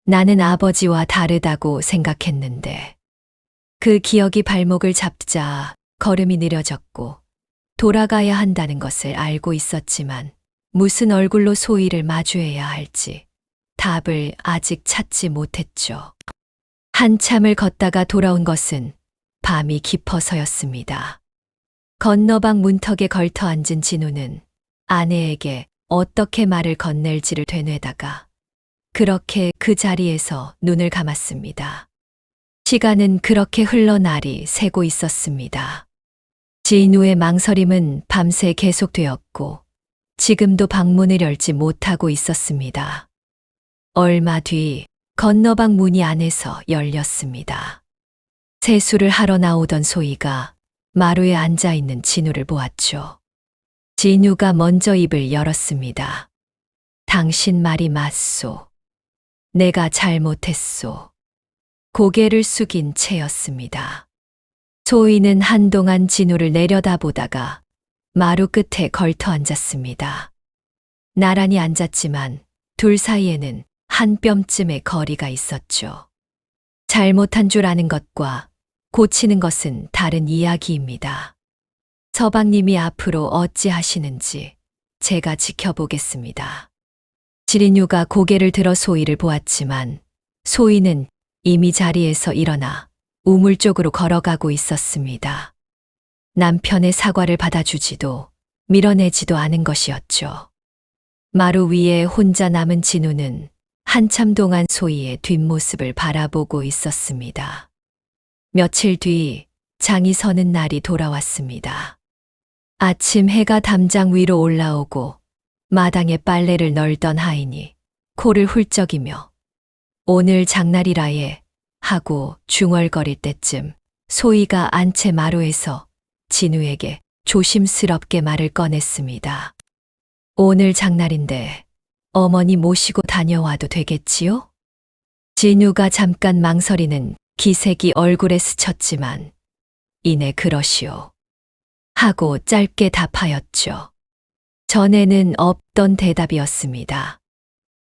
나는 아버지와 다르다고 생각했는데 그 기억이 발목을 잡자 걸음이 느려졌고 돌아가야 한다는 것을 알고 있었지만 무슨 얼굴로 소희를 마주해야 할지 답을 아직 찾지 못했죠. 한참을 걷다가 돌아온 것은 밤이 깊어서였습니다. 건너방 문턱에 걸터 앉은 진우는 아내에게 어떻게 말을 건넬지를 되뇌다가 그렇게 그 자리에서 눈을 감았습니다. 시간은 그렇게 흘러 날이 새고 있었습니다. 진우의 망설임은 밤새 계속되었고 지금도 방문을 열지 못하고 있었습니다. 얼마 뒤 건너방 문이 안에서 열렸습니다. 세수를 하러 나오던 소희가 마루에 앉아있는 진우를 보았죠. 진우가 먼저 입을 열었습니다. 당신 말이 맞소. 내가 잘못했소. 고개를 숙인 채였습니다. 소희는 한동안 진우를 내려다보다가 마루 끝에 걸터 앉았습니다. 나란히 앉았지만 둘 사이에는 한 뼘쯤의 거리가 있었죠. 잘못한 줄 아는 것과 고치는 것은 다른 이야기입니다. 서방님이 앞으로 어찌하시는지 제가 지켜보겠습니다. 지린유가 고개를 들어 소희를 보았지만 소희는 이미 자리에서 일어나 우물 쪽으로 걸어가고 있었습니다. 남편의 사과를 받아주지도 밀어내지도 않은 것이었죠. 마루 위에 혼자 남은 진우는 한참 동안 소희의 뒷모습을 바라보고 있었습니다. 며칠 뒤 장이 서는 날이 돌아왔습니다. 아침 해가 담장 위로 올라오고 마당에 빨래를 널던 하인이 코를 훌쩍이며 오늘 장날이라에 하고 중얼거릴 때쯤 소희가 안채 마루에서 진우에게 조심스럽게 말을 꺼냈습니다. 오늘 장날인데 어머니 모시고 다녀와도 되겠지요? 진우가 잠깐 망설이는 기색이 얼굴에 스쳤지만 이내 그러시오. 하고 짧게 답하였죠. 전에는 없던 대답이었습니다.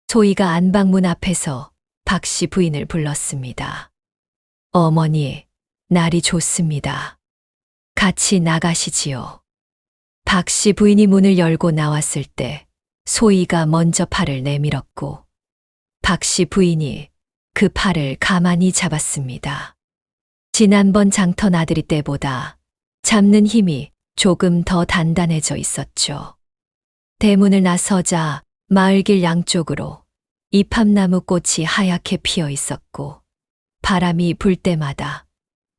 소희가 안방문 앞에서 박씨 부인을 불렀습니다. 어머니, 날이 좋습니다. 같이 나가시지요. 박씨 부인이 문을 열고 나왔을 때 소희가 먼저 팔을 내밀었고 박씨 부인이 그 팔을 가만히 잡았습니다. 지난번 장터 나들이 때보다 잡는 힘이 조금 더 단단해져 있었죠. 대문을 나서자 마을길 양쪽으로 이팝나무 꽃이 하얗게 피어 있었고 바람이 불 때마다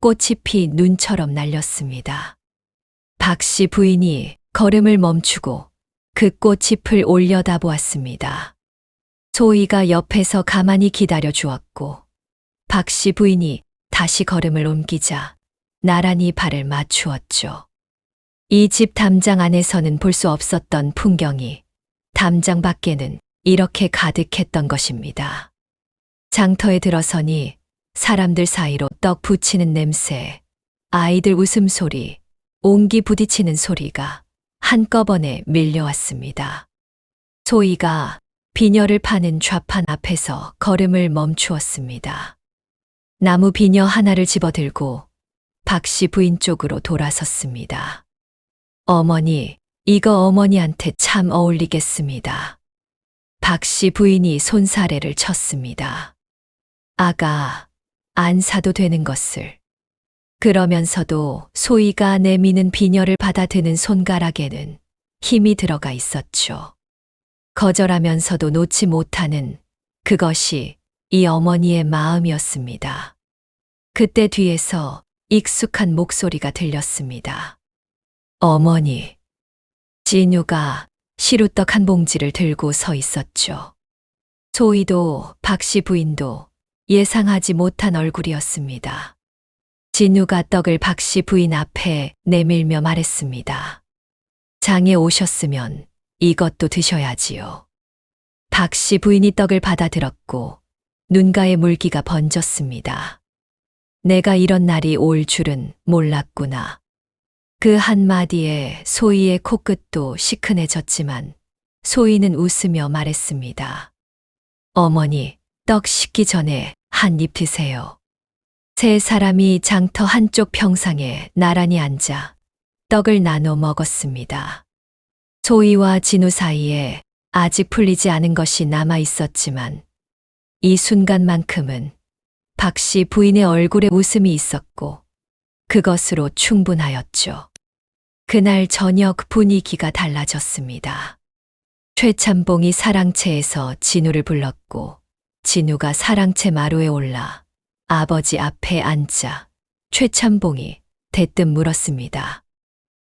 꽃이 피 눈처럼 날렸습니다. 박씨 부인이 걸음을 멈추고 그 꽃잎을 올려다보았습니다. 소희가 옆에서 가만히 기다려 주었고 박씨 부인이 다시 걸음을 옮기자 나란히 발을 맞추었죠. 이 집 담장 안에서는 볼 수 없었던 풍경이 담장 밖에는 이렇게 가득했던 것입니다. 장터에 들어서니 사람들 사이로 떡 부치는 냄새, 아이들 웃음소리, 옹기 부딪히는 소리가 한꺼번에 밀려왔습니다. 소희가 비녀를 파는 좌판 앞에서 걸음을 멈추었습니다. 나무 비녀 하나를 집어들고 박씨 부인 쪽으로 돌아섰습니다. 어머니, 이거 어머니한테 참 어울리겠습니다. 박씨 부인이 손사래를 쳤습니다. 아가, 안 사도 되는 것을. 그러면서도 소희가 내미는 비녀를 받아드는 손가락에는 힘이 들어가 있었죠. 거절하면서도 놓지 못하는 그것이 이 어머니의 마음이었습니다. 그때 뒤에서 익숙한 목소리가 들렸습니다. 어머니. 진유가 시루떡 한 봉지를 들고 서 있었죠. 소희도 박씨 부인도 예상하지 못한 얼굴이었습니다. 진유가 떡을 박씨 부인 앞에 내밀며 말했습니다. 장에 오셨으면 이것도 드셔야지요. 박씨 부인이 떡을 받아들었고 눈가에 물기가 번졌습니다. 내가 이런 날이 올 줄은 몰랐구나. 그 한마디에 소희의 코끝도 시큰해졌지만 소희는 웃으며 말했습니다. 어머니, 떡 식기 전에 한 입 드세요. 세 사람이 장터 한쪽 평상에 나란히 앉아 떡을 나눠 먹었습니다. 소희와 진우 사이에 아직 풀리지 않은 것이 남아 있었지만 이 순간만큼은 박씨 부인의 얼굴에 웃음이 있었고 그것으로 충분하였죠. 그날 저녁 분위기가 달라졌습니다. 최참봉이 사랑채에서 진우를 불렀고 진우가 사랑채 마루에 올라 아버지 앞에 앉자 최참봉이 대뜸 물었습니다.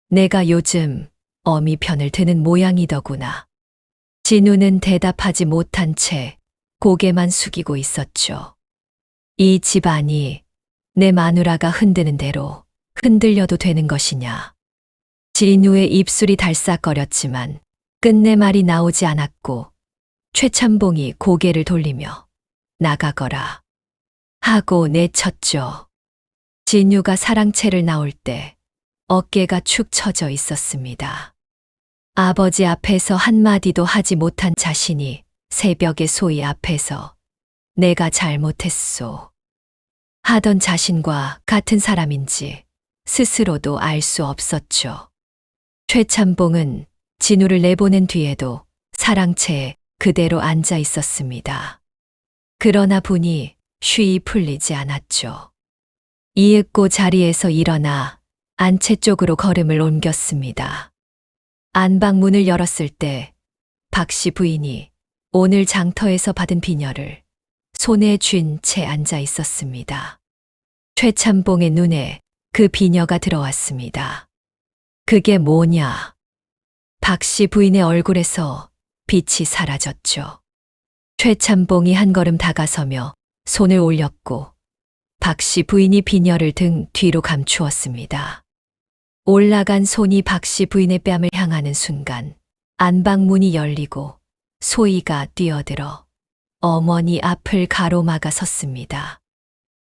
내가 요즘 어미 편을 드는 모양이더구나. 진우는 대답하지 못한 채 고개만 숙이고 있었죠. 이 집안이 내 마누라가 흔드는 대로 흔들려도 되는 것이냐. 진우의 입술이 달싹거렸지만 끝내 말이 나오지 않았고 최참봉이 고개를 돌리며 나가거라 하고 내쳤죠. 진우가 사랑채를 나올 때 어깨가 축 처져 있었습니다. 아버지 앞에서 한마디도 하지 못한 자신이 새벽의 소희 앞에서 내가 잘못했소 하던 자신과 같은 사람인지 스스로도 알 수 없었죠. 최참봉은 진우를 내보낸 뒤에도 사랑채에 그대로 앉아 있었습니다. 그러나 분이 쉬이 풀리지 않았죠. 이윽고 자리에서 일어나 안채 쪽으로 걸음을 옮겼습니다. 안방 문을 열었을 때 박씨 부인이 오늘 장터에서 받은 비녀를 손에 쥔 채 앉아 있었습니다. 최참봉의 눈에 그 비녀가 들어왔습니다. 그게 뭐냐? 박씨 부인의 얼굴에서 빛이 사라졌죠. 최참봉이 한 걸음 다가서며 손을 올렸고 박씨 부인이 비녀를 등 뒤로 감추었습니다. 올라간 손이 박씨 부인의 뺨을 향하는 순간 안방 문이 열리고 소희가 뛰어들어 어머니 앞을 가로막아 섰습니다.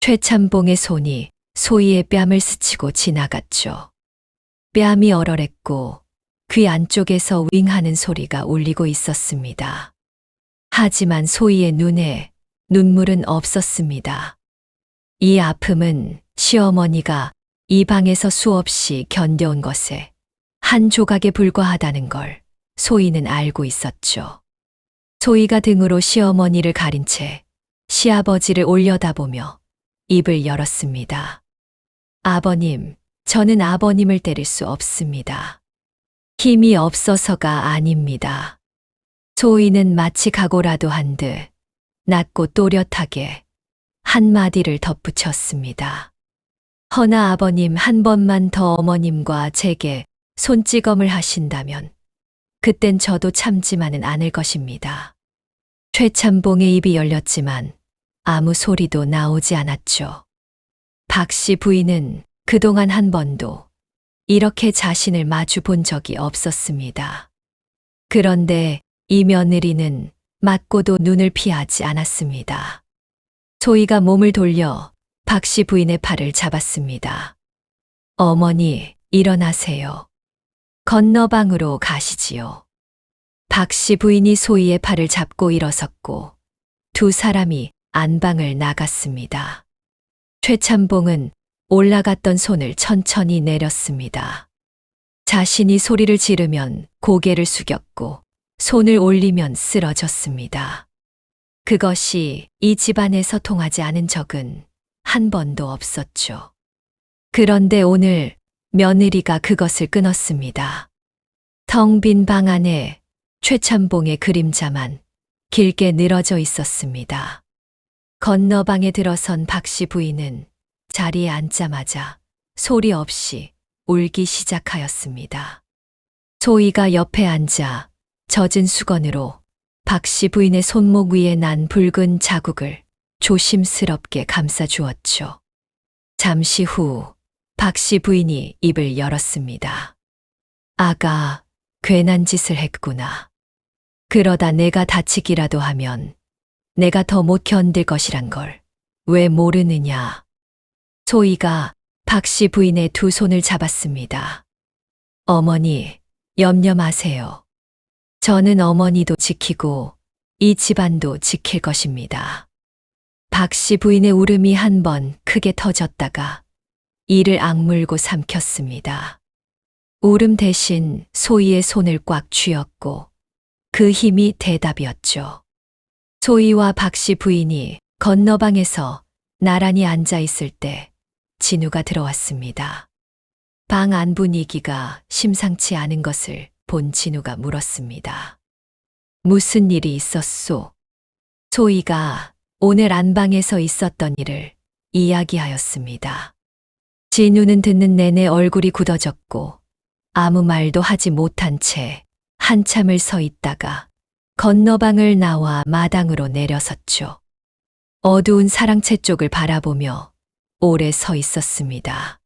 최참봉의 손이 소희의 뺨을 스치고 지나갔죠. 뺨이 얼얼했고 귀 안쪽에서 윙하는 소리가 울리고 있었습니다. 하지만 소희의 눈에 눈물은 없었습니다. 이 아픔은 시어머니가 이 방에서 수없이 견뎌온 것에 한 조각에 불과하다는 걸 소희는 알고 있었죠. 소희가 등으로 시어머니를 가린 채 시아버지를 올려다보며 입을 열었습니다. 아버님, 저는 아버님을 때릴 수 없습니다. 힘이 없어서가 아닙니다. 소희는 마치 각오라도 한 듯 낮고 또렷하게 한마디를 덧붙였습니다. 허나 아버님 한 번만 더 어머님과 제게 손찌검을 하신다면 그땐 저도 참지만은 않을 것입니다. 최참봉의 입이 열렸지만 아무 소리도 나오지 않았죠. 박 씨 부인은 그동안 한 번도 이렇게 자신을 마주 본 적이 없었습니다. 그런데 이 며느리는 맞고도 눈을 피하지 않았습니다. 소희가 몸을 돌려 박 씨 부인의 팔을 잡았습니다. 어머니, 일어나세요. 건너방으로 가시지요. 박 씨 부인이 소희의 팔을 잡고 일어섰고 두 사람이 안방을 나갔습니다. 최참봉은 올라갔던 손을 천천히 내렸습니다. 자신이 소리를 지르면 고개를 숙였고 손을 올리면 쓰러졌습니다. 그것이 이 집안에서 통하지 않은 적은 한 번도 없었죠. 그런데 오늘 며느리가 그것을 끊었습니다. 텅 빈 방 안에 최참봉의 그림자만 길게 늘어져 있었습니다. 건너방에 들어선 박 씨 부인은 자리에 앉자마자 소리 없이 울기 시작하였습니다. 소희가 옆에 앉아 젖은 수건으로 박 씨 부인의 손목 위에 난 붉은 자국을 조심스럽게 감싸 주었죠. 잠시 후 박 씨 부인이 입을 열었습니다. 아가, 괜한 짓을 했구나. 그러다 내가 다치기라도 하면 내가 더 못 견딜 것이란 걸 왜 모르느냐. 소희가 박 씨 부인의 두 손을 잡았습니다. 어머니, 염려 마세요. 저는 어머니도 지키고 이 집안도 지킬 것입니다. 박 씨 부인의 울음이 한 번 크게 터졌다가 이를 악물고 삼켰습니다. 울음 대신 소희의 손을 꽉 쥐었고 그 힘이 대답이었죠. 소희와 박 씨 부인이 건너방에서 나란히 앉아 있을 때 진우가 들어왔습니다. 방 안 분위기가 심상치 않은 것을 본 진우가 물었습니다. 무슨 일이 있었소? 소희가 오늘 안방에서 있었던 일을 이야기하였습니다. 진우는 듣는 내내 얼굴이 굳어졌고 아무 말도 하지 못한 채 한참을 서 있다가 건너방을 나와 마당으로 내려섰죠. 어두운 사랑채 쪽을 바라보며 오래 서 있었습니다.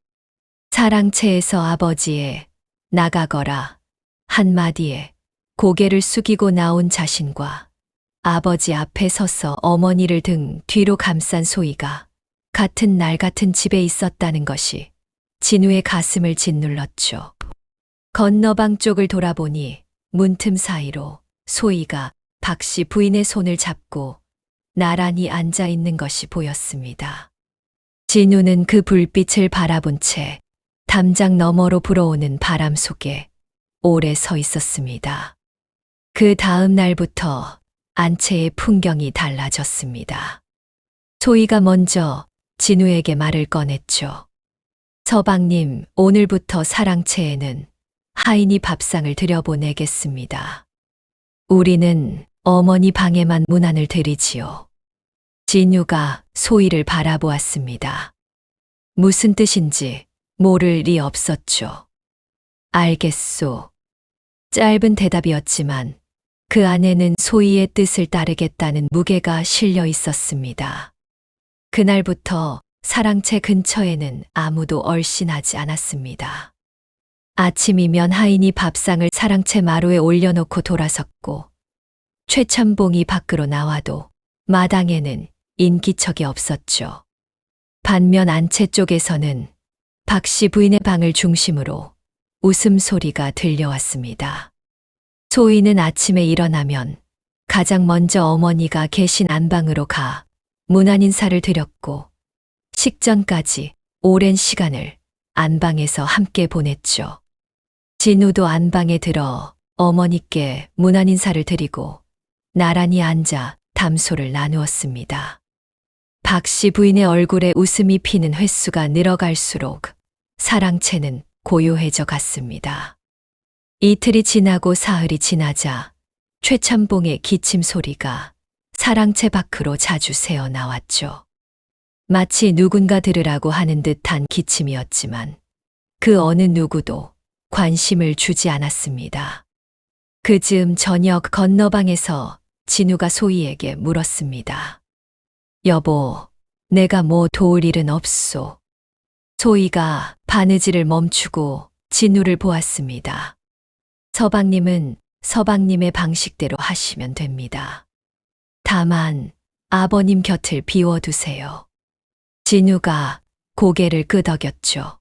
사랑채에서 아버지의 나가거라 한마디에 고개를 숙이고 나온 자신과 아버지 앞에 서서 어머니를 등 뒤로 감싼 소희가 같은 날 같은 집에 있었다는 것이 진우의 가슴을 짓눌렀죠. 건너방 쪽을 돌아보니 문틈 사이로 소희가 박 씨 부인의 손을 잡고 나란히 앉아 있는 것이 보였습니다. 진우는 그 불빛을 바라본 채 담장 너머로 불어오는 바람 속에 오래 서 있었습니다. 그 다음 날부터 안채의 풍경이 달라졌습니다. 소희가 먼저 진우에게 말을 꺼냈죠. 서방님, 오늘부터 사랑채에는 하인이 밥상을 들여보내겠습니다. 우리는 어머니 방에만 문안을 드리지요. 진우가 소희를 바라보았습니다. 무슨 뜻인지 모를 리 없었죠. 알겠소. 짧은 대답이었지만 그 안에는 소희의 뜻을 따르겠다는 무게가 실려 있었습니다. 그날부터 사랑채 근처에는 아무도 얼씬하지 않았습니다. 아침이면 하인이 밥상을 사랑채 마루에 올려놓고 돌아섰고 최참봉이 밖으로 나와도 마당에는 인기척이 없었죠. 반면 안채 쪽에서는 박 씨 부인의 방을 중심으로 웃음소리가 들려왔습니다. 소희는 아침에 일어나면 가장 먼저 어머니가 계신 안방으로 가 문안 인사를 드렸고 식전까지 오랜 시간을 안방에서 함께 보냈죠. 진우도 안방에 들어 어머니께 문안 인사를 드리고 나란히 앉아 담소를 나누었습니다. 박 씨 부인의 얼굴에 웃음이 피는 횟수가 늘어갈수록 사랑채는 고요해져 갔습니다. 이틀이 지나고 사흘이 지나자 최참봉의 기침 소리가 사랑채 밖으로 자주 새어 나왔죠. 마치 누군가 들으라고 하는 듯한 기침이었지만 그 어느 누구도 관심을 주지 않았습니다. 그 즈음 저녁 건너방에서 진우가 소희에게 물었습니다. 여보, 내가 뭐 도울 일은 없소. 소희가 바느질을 멈추고 진우를 보았습니다. 서방님은 서방님의 방식대로 하시면 됩니다. 다만 아버님 곁을 비워두세요. 진우가 고개를 끄덕였죠.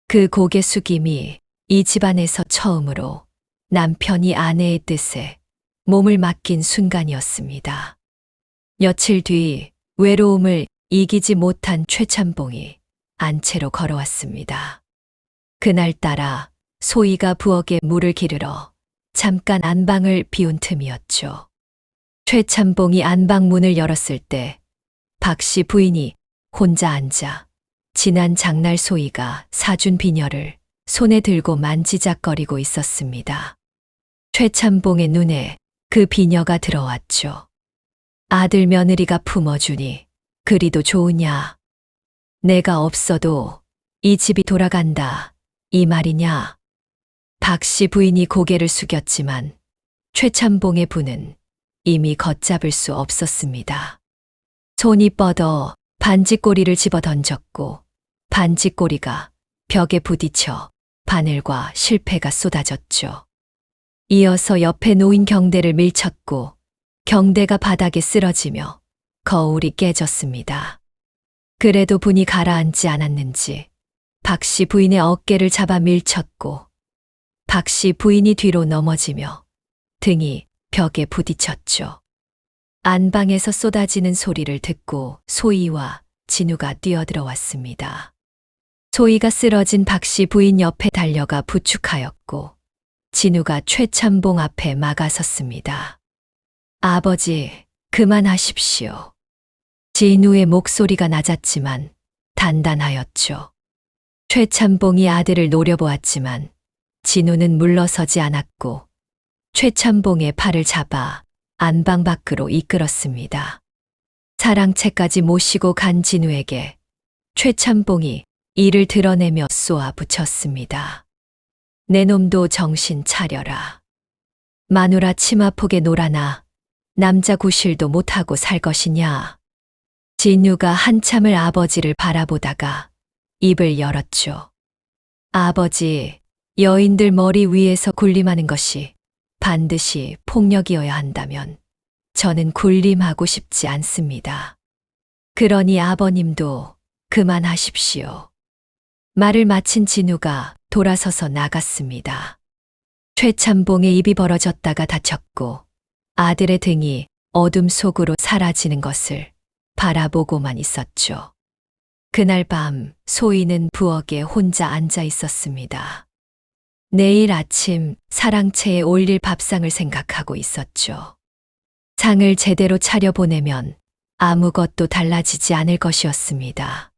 그 고개 숙임이 이 집안에서 처음으로 남편이 아내의 뜻에 몸을 맡긴 순간이었습니다. 며칠 뒤 외로움을 이기지 못한 최찬봉이 안채로 걸어왔습니다. 그날따라 소희가 부엌에 물을 기르러 잠깐 안방을 비운 틈이었죠. 최찬봉이 안방 문을 열었을 때 박씨 부인이 혼자 앉아 지난 장날 소희가 사준 비녀를 손에 들고 만지작거리고 있었습니다. 최찬봉의 눈에 그 비녀가 들어왔죠. 아들 며느리가 품어주니 그리도 좋으냐? 내가 없어도 이 집이 돌아간다. 이 말이냐? 박씨 부인이 고개를 숙였지만 최찬봉의 분은 이미 걷잡을 수 없었습니다. 손이 뻗어 반지꼬리를 집어 던졌고 반지꼬리가 벽에 부딪혀 바늘과 실패가 쏟아졌죠. 이어서 옆에 놓인 경대를 밀쳤고 경대가 바닥에 쓰러지며 거울이 깨졌습니다. 그래도 분이 가라앉지 않았는지 박씨 부인의 어깨를 잡아 밀쳤고 박씨 부인이 뒤로 넘어지며 등이 벽에 부딪혔죠. 안방에서 쏟아지는 소리를 듣고 소희와 진우가 뛰어들어왔습니다. 소희가 쓰러진 박씨 부인 옆에 달려가 부축하였고 진우가 최찬봉 앞에 막아섰습니다. 아버지, 그만하십시오. 진우의 목소리가 낮았지만 단단하였죠. 최찬봉이 아들을 노려보았지만 진우는 물러서지 않았고 최찬봉의 팔을 잡아 안방 밖으로 이끌었습니다. 사랑채까지 모시고 간 진우에게 최찬봉이 이를 드러내며 쏘아 붙였습니다. 내 놈도 정신 차려라. 마누라 치마폭에 놀아나 남자 구실도 못하고 살 것이냐. 진우가 한참을 아버지를 바라보다가 입을 열었죠. 아버지, 여인들 머리 위에서 군림하는 것이 반드시 폭력이어야 한다면 저는 군림하고 싶지 않습니다. 그러니 아버님도 그만하십시오. 말을 마친 진우가 돌아서서 나갔습니다. 최찬봉의 입이 벌어졌다가 닫혔고 아들의 등이 어둠 속으로 사라지는 것을 바라보고만 있었죠. 그날 밤 소희는 부엌에 혼자 앉아 있었습니다. 내일 아침 사랑채에 올릴 밥상을 생각하고 있었죠. 상을 제대로 차려보내면 아무것도 달라지지 않을 것이었습니다.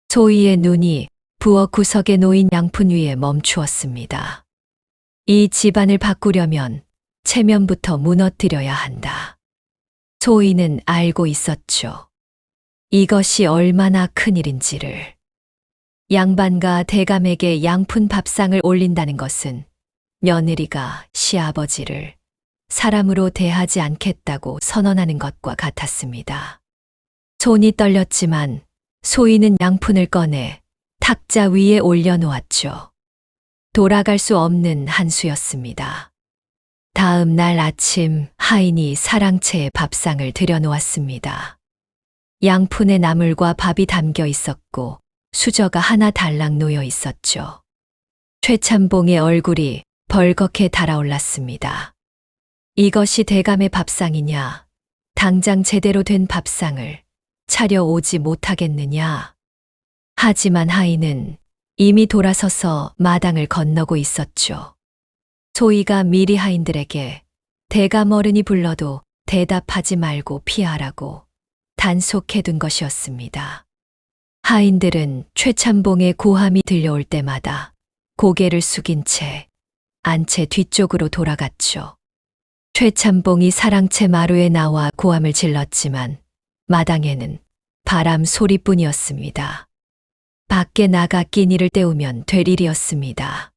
소희의 눈이 부엌 구석에 놓인 양푼 위에 멈추었습니다. 이 집안을 바꾸려면 체면부터 무너뜨려야 한다. 소희는 알고 있었죠. 이것이 얼마나 큰일인지를. 양반과 대감에게 양푼 밥상을 올린다는 것은 며느리가 시아버지를 사람으로 대하지 않겠다고 선언하는 것과 같았습니다. 손이 떨렸지만 소희는 양푼을 꺼내 탁자 위에 올려놓았죠. 돌아갈 수 없는 한 수였습니다. 다음 날 아침 하인이 사랑채에 밥상을 들여놓았습니다. 양푼에 나물과 밥이 담겨 있었고 수저가 하나 달랑 놓여 있었죠. 최찬봉의 얼굴이 벌겋게 달아올랐습니다. 이것이 대감의 밥상이냐? 당장 제대로 된 밥상을 차려오지 못하겠느냐? 하지만 하인은 이미 돌아서서 마당을 건너고 있었죠. 소희가 미리 하인들에게 대감 어른이 불러도 대답하지 말고 피하라고 단속해둔 것이었습니다. 하인들은 최찬봉의 고함이 들려올 때마다 고개를 숙인 채 안채 뒤쪽으로 돌아갔죠. 최찬봉이 사랑채 마루에 나와 고함을 질렀지만 마당에는 바람 소리뿐이었습니다. 밖에 나가 끼니를 때우면 될 일이었습니다.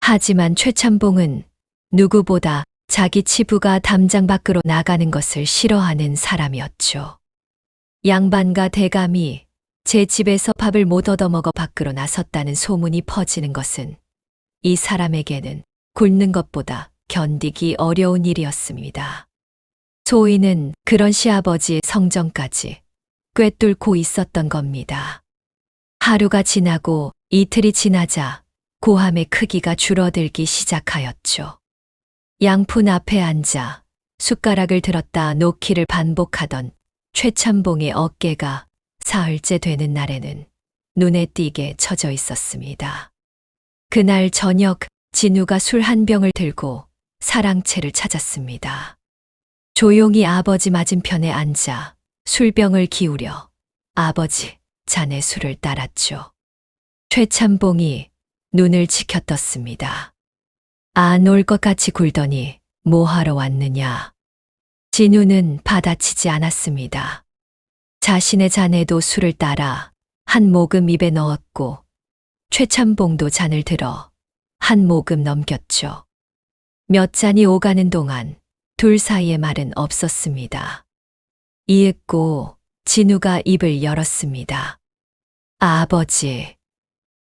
하지만 최참봉은 누구보다 자기 치부가 담장 밖으로 나가는 것을 싫어하는 사람이었죠. 양반과 대감이 제 집에서 밥을 못 얻어먹어 밖으로 나섰다는 소문이 퍼지는 것은 이 사람에게는 굶는 것보다 견디기 어려운 일이었습니다. 소희는 그런 시아버지의 성정까지 꿰뚫고 있었던 겁니다. 하루가 지나고 이틀이 지나자 고함의 크기가 줄어들기 시작하였죠. 양푼 앞에 앉아 숟가락을 들었다 놓기를 반복하던 최참봉의 어깨가 사흘째 되는 날에는 눈에 띄게 처져 있었습니다. 그날 저녁 진우가 술 한 병을 들고 사랑채를 찾았습니다. 조용히 아버지 맞은편에 앉아 술병을 기울여 아버지 잔의 술을 따랐죠. 최참봉이 눈을 치켜떴습니다. 안 올 것 같이 굴더니 뭐하러 왔느냐. 진우는 받아치지 않았습니다. 자신의 잔에도 술을 따라 한 모금 입에 넣었고 최참봉도 잔을 들어 한 모금 넘겼죠. 몇 잔이 오가는 동안 둘 사이에 말은 없었습니다. 이윽고 진우가 입을 열었습니다. 아버지.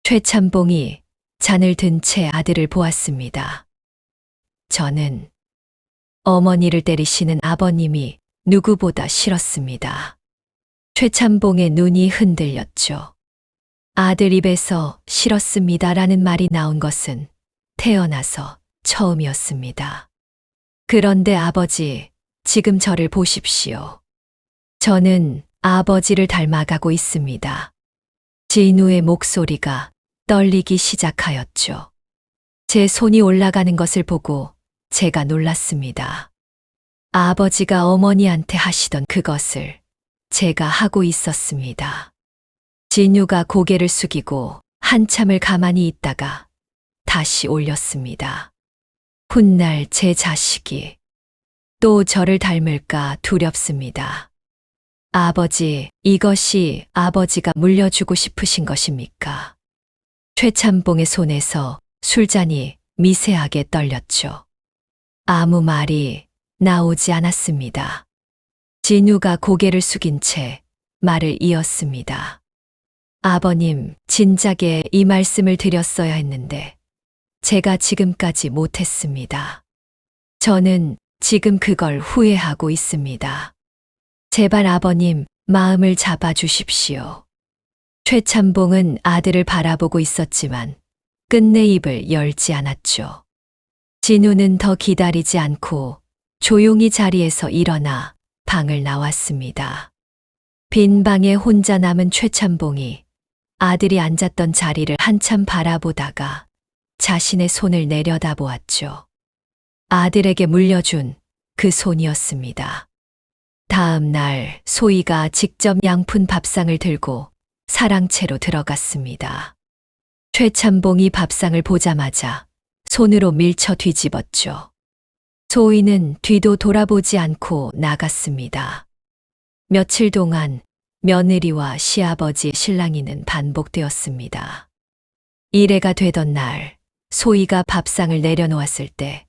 최참봉이 잔을 든 채 아들을 보았습니다. 저는 어머니를 때리시는 아버님이 누구보다 싫었습니다. 최참봉의 눈이 흔들렸죠. 아들 입에서 싫었습니다라는 말이 나온 것은 태어나서 처음이었습니다. 그런데 아버지, 지금 저를 보십시오. 저는 아버지를 닮아가고 있습니다. 진우의 목소리가 떨리기 시작하였죠. 제 손이 올라가는 것을 보고 제가 놀랐습니다. 아버지가 어머니한테 하시던 그것을 제가 하고 있었습니다. 진우가 고개를 숙이고 한참을 가만히 있다가 다시 올렸습니다. 훗날 제 자식이 또 저를 닮을까 두렵습니다. 아버지, 이것이 아버지가 물려주고 싶으신 것입니까? 최참봉의 손에서 술잔이 미세하게 떨렸죠. 아무 말이 나오지 않았습니다. 진우가 고개를 숙인 채 말을 이었습니다. 아버님, 진작에 이 말씀을 드렸어야 했는데 제가 지금까지 못했습니다. 저는 지금 그걸 후회하고 있습니다. 제발 아버님, 마음을 잡아주십시오. 최참봉은 아들을 바라보고 있었지만 끝내 입을 열지 않았죠. 진우는 더 기다리지 않고 조용히 자리에서 일어나 방을 나왔습니다. 빈 방에 혼자 남은 최참봉이 아들이 앉았던 자리를 한참 바라보다가 자신의 손을 내려다보았죠. 아들에게 물려준 그 손이었습니다. 다음 날 소희가 직접 양푼 밥상을 들고 사랑채로 들어갔습니다. 최참봉이 밥상을 보자마자 손으로 밀쳐 뒤집었죠. 소희는 뒤도 돌아보지 않고 나갔습니다. 며칠 동안 며느리와 시아버지의 실랑이는 반복되었습니다. 일회가 되던 날 소희가 밥상을 내려놓았을 때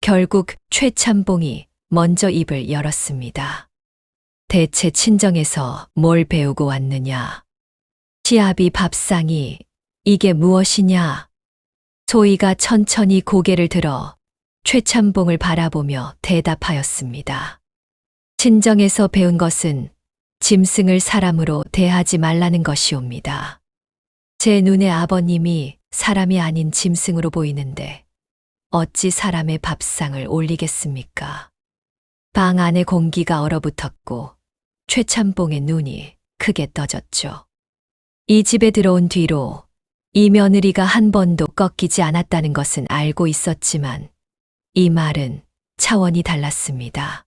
결국 최참봉이 먼저 입을 열었습니다. 대체 친정에서 뭘 배우고 왔느냐? 시아비 밥상이 이게 무엇이냐? 소희가 천천히 고개를 들어 최참봉을 바라보며 대답하였습니다. 친정에서 배운 것은 짐승을 사람으로 대하지 말라는 것이옵니다. 제 눈에 아버님이 사람이 아닌 짐승으로 보이는데 어찌 사람의 밥상을 올리겠습니까? 방 안의 공기가 얼어붙었고 최참봉의 눈이 크게 떠졌죠. 이 집에 들어온 뒤로 이 며느리가 한 번도 꺾이지 않았다는 것은 알고 있었지만 이 말은 차원이 달랐습니다.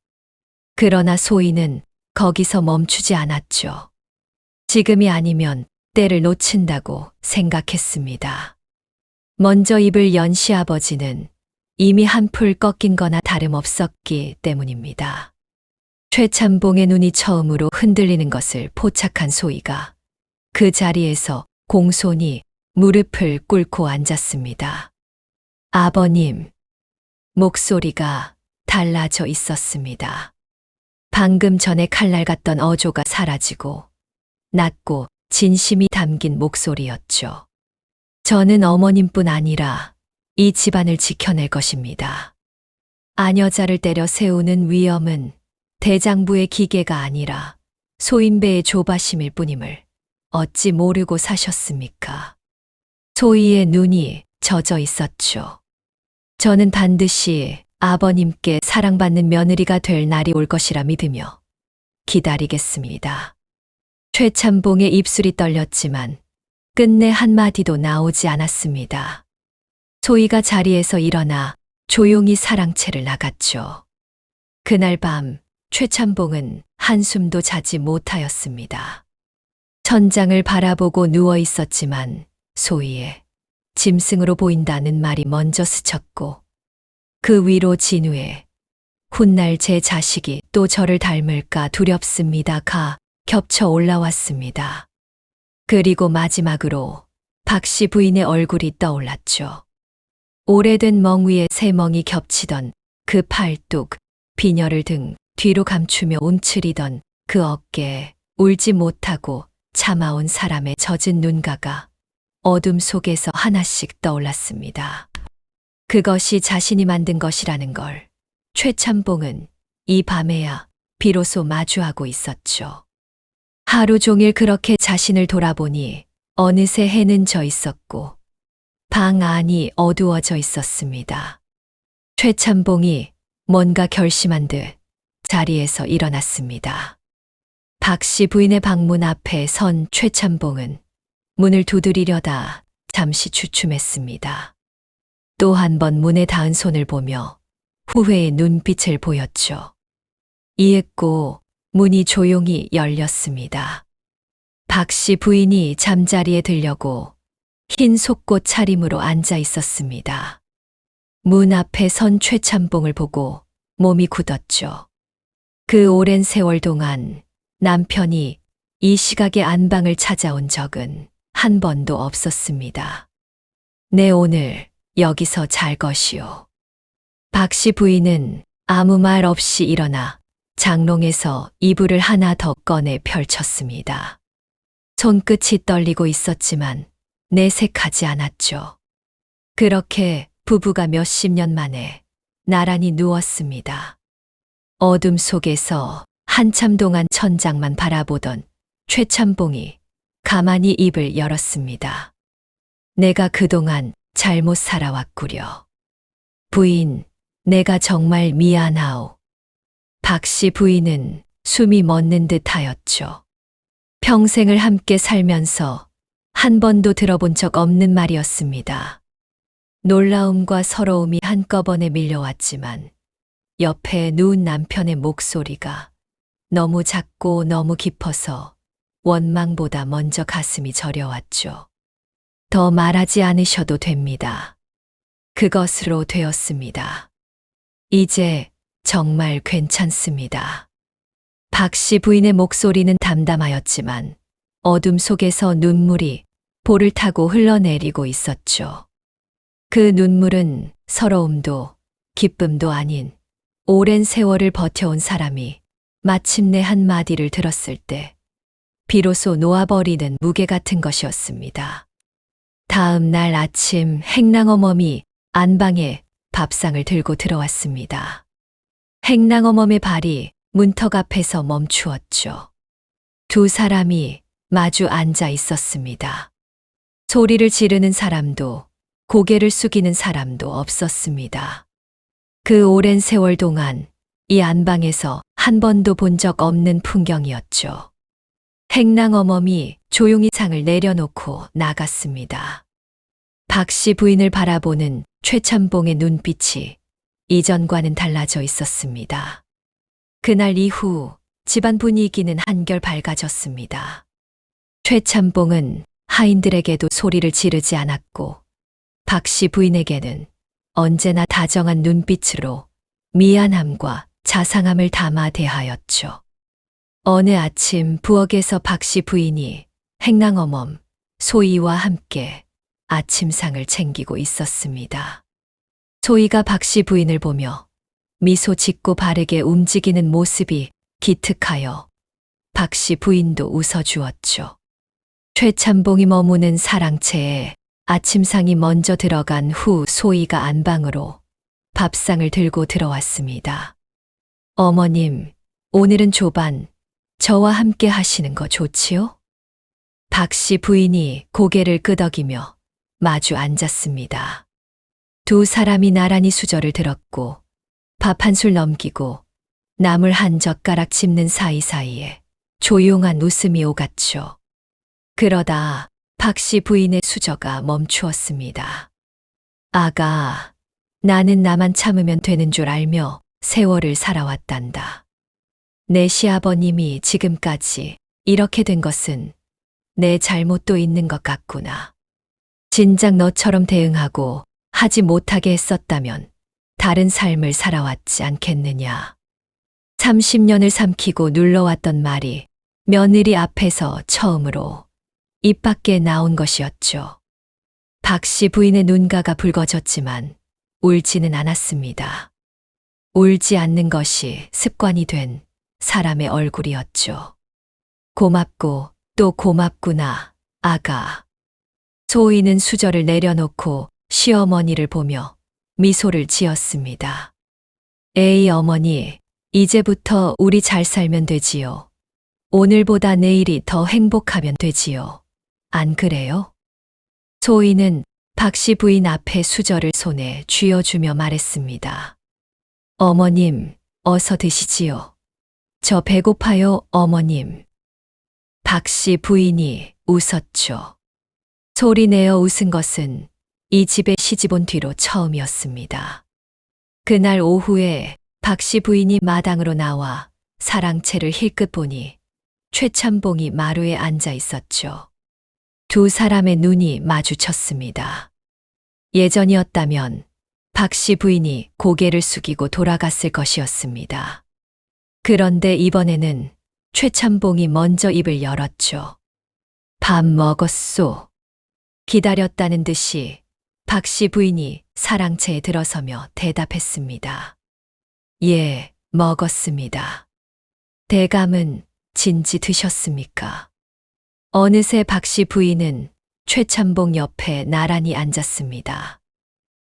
그러나 소희는 거기서 멈추지 않았죠. 지금이 아니면 때를 놓친다고 생각했습니다. 먼저 입을 연 시아버지는 이미 한풀 꺾인 거나 다름없었기 때문입니다. 최참봉의 눈이 처음으로 흔들리는 것을 포착한 소희가 그 자리에서 공손히 무릎을 꿇고 앉았습니다. 아버님, 목소리가 달라져 있었습니다. 방금 전에 칼날 같던 어조가 사라지고 낮고 진심이 담긴 목소리였죠. 저는 어머님뿐 아니라 이 집안을 지켜낼 것입니다. 아녀자를 때려 세우는 위엄은 대장부의 기계가 아니라 소인배의 조바심일 뿐임을 어찌 모르고 사셨습니까? 소희의 눈이 젖어 있었죠. 저는 반드시 아버님께 사랑받는 며느리가 될 날이 올 것이라 믿으며 기다리겠습니다. 최참봉의 입술이 떨렸지만 끝내 한마디도 나오지 않았습니다. 소희가 자리에서 일어나 조용히 사랑채를 나갔죠. 그날 밤 최참봉은 한숨도 자지 못하였습니다. 천장을 바라보고 누워 있었지만 소희의 짐승으로 보인다는 말이 먼저 스쳤고 그 위로 진우에 훗날 제 자식이 또 저를 닮을까 두렵습니다가 겹쳐 올라왔습니다. 그리고 마지막으로 박씨 부인의 얼굴이 떠올랐죠. 오래된 멍 위에 새 멍이 겹치던 그 팔뚝, 비녀를 등 뒤로 감추며 움츠리던 그 어깨에 울지 못하고 참아온 사람의 젖은 눈가가 어둠 속에서 하나씩 떠올랐습니다. 그것이 자신이 만든 것이라는 걸 최참봉은 이 밤에야 비로소 마주하고 있었죠. 하루 종일 그렇게 자신을 돌아보니 어느새 해는 져 있었고 방 안이 어두워져 있었습니다. 최참봉이 뭔가 결심한 듯 자리에서 일어났습니다. 박씨 부인의 방문 앞에 선 최참봉은 문을 두드리려다 잠시 주춤했습니다. 또 한 번 문에 닿은 손을 보며 후회의 눈빛을 보였죠. 이윽고 문이 조용히 열렸습니다. 박씨 부인이 잠자리에 들려고 흰 속옷 차림으로 앉아 있었습니다. 문 앞에 선 최참봉을 보고 몸이 굳었죠. 그 오랜 세월 동안 남편이 이 시각에 안방을 찾아온 적은 한 번도 없었습니다. 내 오늘 여기서 잘 것이오. 박씨 부인은 아무 말 없이 일어나 장롱에서 이불을 하나 더 꺼내 펼쳤습니다. 손끝이 떨리고 있었지만 내색하지 않았죠. 그렇게 부부가 몇십 년 만에 나란히 누웠습니다. 어둠 속에서 한참 동안 천장만 바라보던 최참봉이 가만히 입을 열었습니다. 내가 그동안 잘못 살아왔구려. 부인, 내가 정말 미안하오. 박씨 부인은 숨이 멎는 듯 하였죠. 평생을 함께 살면서 한 번도 들어본 적 없는 말이었습니다. 놀라움과 서러움이 한꺼번에 밀려왔지만 옆에 누운 남편의 목소리가 너무 작고 너무 깊어서 원망보다 먼저 가슴이 저려왔죠. 더 말하지 않으셔도 됩니다. 그것으로 되었습니다. 이제 정말 괜찮습니다. 박씨 부인의 목소리는 담담하였지만 어둠 속에서 눈물이 볼을 타고 흘러내리고 있었죠. 그 눈물은 서러움도 기쁨도 아닌 오랜 세월을 버텨온 사람이 마침내 한마디를 들었을 때 비로소 놓아버리는 무게 같은 것이었습니다. 다음 날 아침 행랑어멈이 안방에 밥상을 들고 들어왔습니다. 행랑어멈의 발이 문턱 앞에서 멈추었죠. 두 사람이 마주 앉아 있었습니다. 소리를 지르는 사람도 고개를 숙이는 사람도 없었습니다. 그 오랜 세월 동안 이 안방에서 한 번도 본 적 없는 풍경이었죠. 행랑어멈이 조용히 상을 내려놓고 나갔습니다. 박씨 부인을 바라보는 최참봉의 눈빛이 이전과는 달라져 있었습니다. 그날 이후 집안 분위기는 한결 밝아졌습니다. 최참봉은 하인들에게도 소리를 지르지 않았고 박씨 부인에게는 언제나 다정한 눈빛으로 미안함과 자상함을 담아 대하였죠. 어느 아침 부엌에서 박씨 부인이 행랑어멈 소희와 함께 아침상을 챙기고 있었습니다. 소희가 박씨 부인을 보며 미소 짓고 바르게 움직이는 모습이 기특하여 박씨 부인도 웃어주었죠. 최참봉이 머무는 사랑채에 아침상이 먼저 들어간 후 소희가 안방으로 밥상을 들고 들어왔습니다. 어머님, 오늘은 조반 저와 함께 하시는 거 좋지요? 박씨 부인이 고개를 끄덕이며 마주 앉았습니다. 두 사람이 나란히 수저를 들었고 밥 한 술 넘기고 나물 한 젓가락 짚는 사이사이에 조용한 웃음이 오갔죠. 그러다 박씨 부인의 수저가 멈추었습니다. 아가, 나는 나만 참으면 되는 줄 알며 세월을 살아왔단다. 내 시아버님이 지금까지 이렇게 된 것은 내 잘못도 있는 것 같구나. 진작 너처럼 대응하고 하지 못하게 했었다면 다른 삶을 살아왔지 않겠느냐. 30년을 삼키고 눌러왔던 말이 며느리 앞에서 처음으로 입 밖에 나온 것이었죠. 박씨 부인의 눈가가 붉어졌지만 울지는 않았습니다. 울지 않는 것이 습관이 된 사람의 얼굴이었죠. 고맙고 또 고맙구나, 아가. 소희는 수저를 내려놓고 시어머니를 보며 미소를 지었습니다. 에이 어머니, 이제부터 우리 잘 살면 되지요. 오늘보다 내일이 더 행복하면 되지요. 안 그래요? 소희는 박씨 부인 앞에 수저를 손에 쥐어주며 말했습니다. 어머님, 어서 드시지요. 저 배고파요, 어머님. 박씨 부인이 웃었죠. 소리내어 웃은 것은 이 집에 시집 온 뒤로 처음이었습니다. 그날 오후에 박씨 부인이 마당으로 나와 사랑채를 힐끗 보니 최참봉이 마루에 앉아 있었죠. 두 사람의 눈이 마주쳤습니다. 예전이었다면 박씨 부인이 고개를 숙이고 돌아갔을 것이었습니다. 그런데 이번에는 최참봉이 먼저 입을 열었죠. 밥 먹었소. 기다렸다는 듯이 박씨 부인이 사랑채에 들어서며 대답했습니다. 예, 먹었습니다. 대감은 진지 드셨습니까? 어느새 박씨 부인은 최참봉 옆에 나란히 앉았습니다.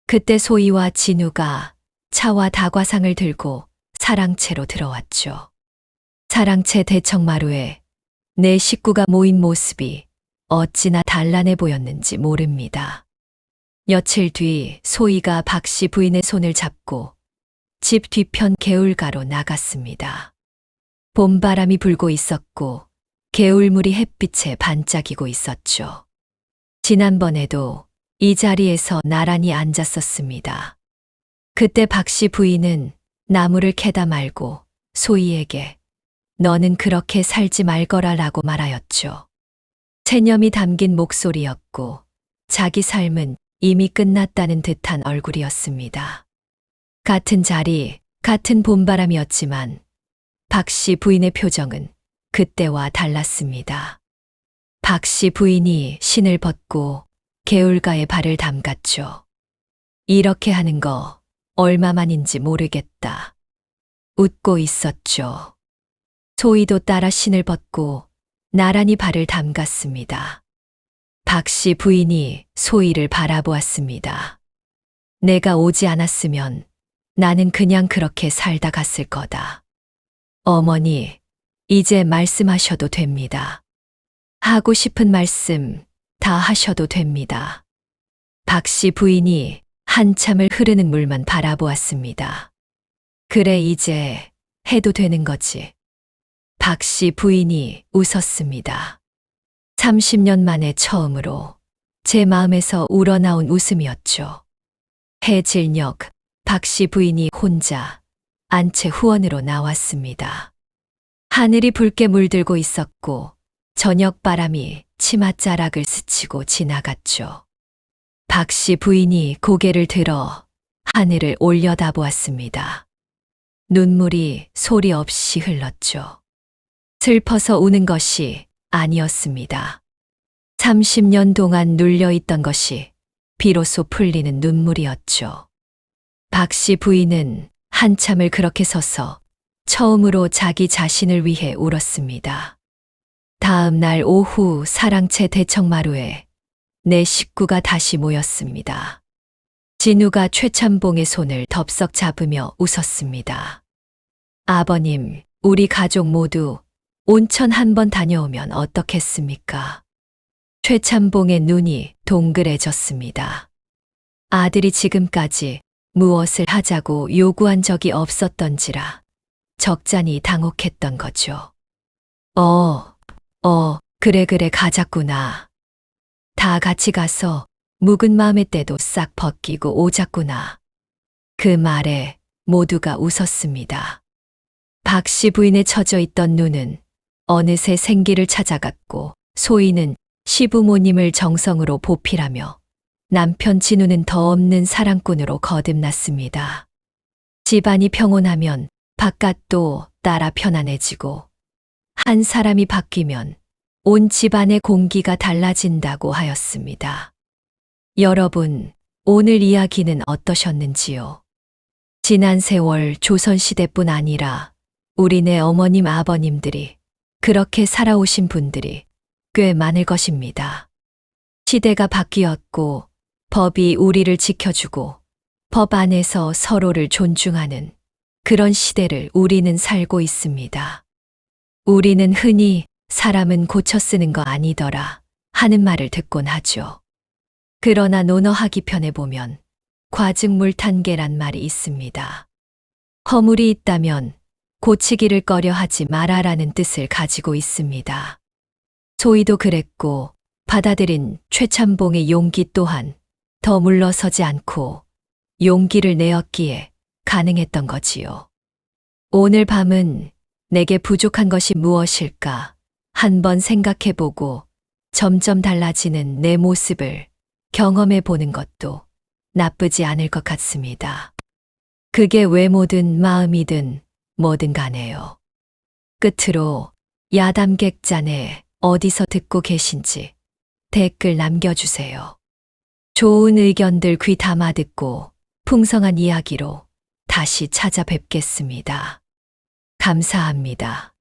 그때 소희와 진우가 차와 다과상을 들고 사랑채로 들어왔죠. 사랑채 대청마루에 내 식구가 모인 모습이 어찌나 단란해 보였는지 모릅니다. 며칠 뒤 소희가 박씨 부인의 손을 잡고 집 뒤편 개울가로 나갔습니다. 봄바람이 불고 있었고 개울물이 햇빛에 반짝이고 있었죠. 지난번에도 이 자리에서 나란히 앉았었습니다. 그때 박씨 부인은 나무를 캐다 말고 소희에게 너는 그렇게 살지 말거라라고 말하였죠. 체념이 담긴 목소리였고 자기 삶은 이미 끝났다는 듯한 얼굴이었습니다. 같은 자리, 같은 봄바람이었지만 박씨 부인의 표정은 그때와 달랐습니다. 박씨 부인이 신을 벗고 개울가에 발을 담갔죠. 이렇게 하는 거 얼마만인지 모르겠다. 웃고 있었죠. 소희도 따라 신을 벗고 나란히 발을 담갔습니다. 박씨 부인이 소희를 바라보았습니다. 내가 오지 않았으면 나는 그냥 그렇게 살다 갔을 거다. 어머니, 이제 말씀하셔도 됩니다. 하고 싶은 말씀 다 하셔도 됩니다. 박씨 부인이 한참을 흐르는 물만 바라보았습니다. 그래, 이제 해도 되는 거지. 박씨 부인이 웃었습니다. 30년 만에 처음으로 제 마음에서 우러나온 웃음이었죠. 해질녘 박씨 부인이 혼자 안채 후원으로 나왔습니다. 하늘이 붉게 물들고 있었고 저녁 바람이 치맛자락을 스치고 지나갔죠. 박씨 부인이 고개를 들어 하늘을 올려다보았습니다. 눈물이 소리 없이 흘렀죠. 슬퍼서 우는 것이 아니었습니다. 30년 동안 눌려있던 것이 비로소 풀리는 눈물이었죠. 박 씨 부인은 한참을 그렇게 서서 처음으로 자기 자신을 위해 울었습니다. 다음 날 오후 사랑채 대청마루에 내 식구가 다시 모였습니다. 진우가 최참봉의 손을 덥석 잡으며 웃었습니다. 아버님, 우리 가족 모두 온천 한번 다녀오면 어떻겠습니까? 최참봉의 눈이 동그래졌습니다. 아들이 지금까지 무엇을 하자고 요구한 적이 없었던지라 적잖이 당혹했던 거죠. 그래 가자꾸나. 다 같이 가서 묵은 마음의 때도 싹 벗기고 오자꾸나. 그 말에 모두가 웃었습니다. 박 씨 부인의 처져 있던 눈은 어느새 생기를 찾아갔고 소희는 시부모님을 정성으로 보필하며 남편 진우는 더 없는 사랑꾼으로 거듭났습니다. 집안이 평온하면 바깥도 따라 편안해지고 한 사람이 바뀌면 온 집안의 공기가 달라진다고 하였습니다. 여러분, 오늘 이야기는 어떠셨는지요? 지난 세월 조선시대뿐 아니라 우리네 어머님 아버님들이 그렇게 살아오신 분들이 꽤 많을 것입니다. 시대가 바뀌었고 법이 우리를 지켜주고 법 안에서 서로를 존중하는 그런 시대를 우리는 살고 있습니다. 우리는 흔히 사람은 고쳐 쓰는 거 아니더라 하는 말을 듣곤 하죠. 그러나 논어하기 편에 보면 과증물탄계란 말이 있습니다. 허물이 있다면 고치기를 꺼려 하지 마라라는 뜻을 가지고 있습니다. 소희도 그랬고 받아들인 최참봉의 용기 또한 더 물러서지 않고 용기를 내었기에 가능했던 거지요. 오늘 밤은 내게 부족한 것이 무엇일까 한번 생각해보고 점점 달라지는 내 모습을 경험해 보는 것도 나쁘지 않을 것 같습니다. 그게 외모든 마음이든 뭐든 간에요. 끝으로 야담객잔에 어디서 듣고 계신지 댓글 남겨주세요. 좋은 의견들 귀 담아 듣고 풍성한 이야기로 다시 찾아뵙겠습니다. 감사합니다.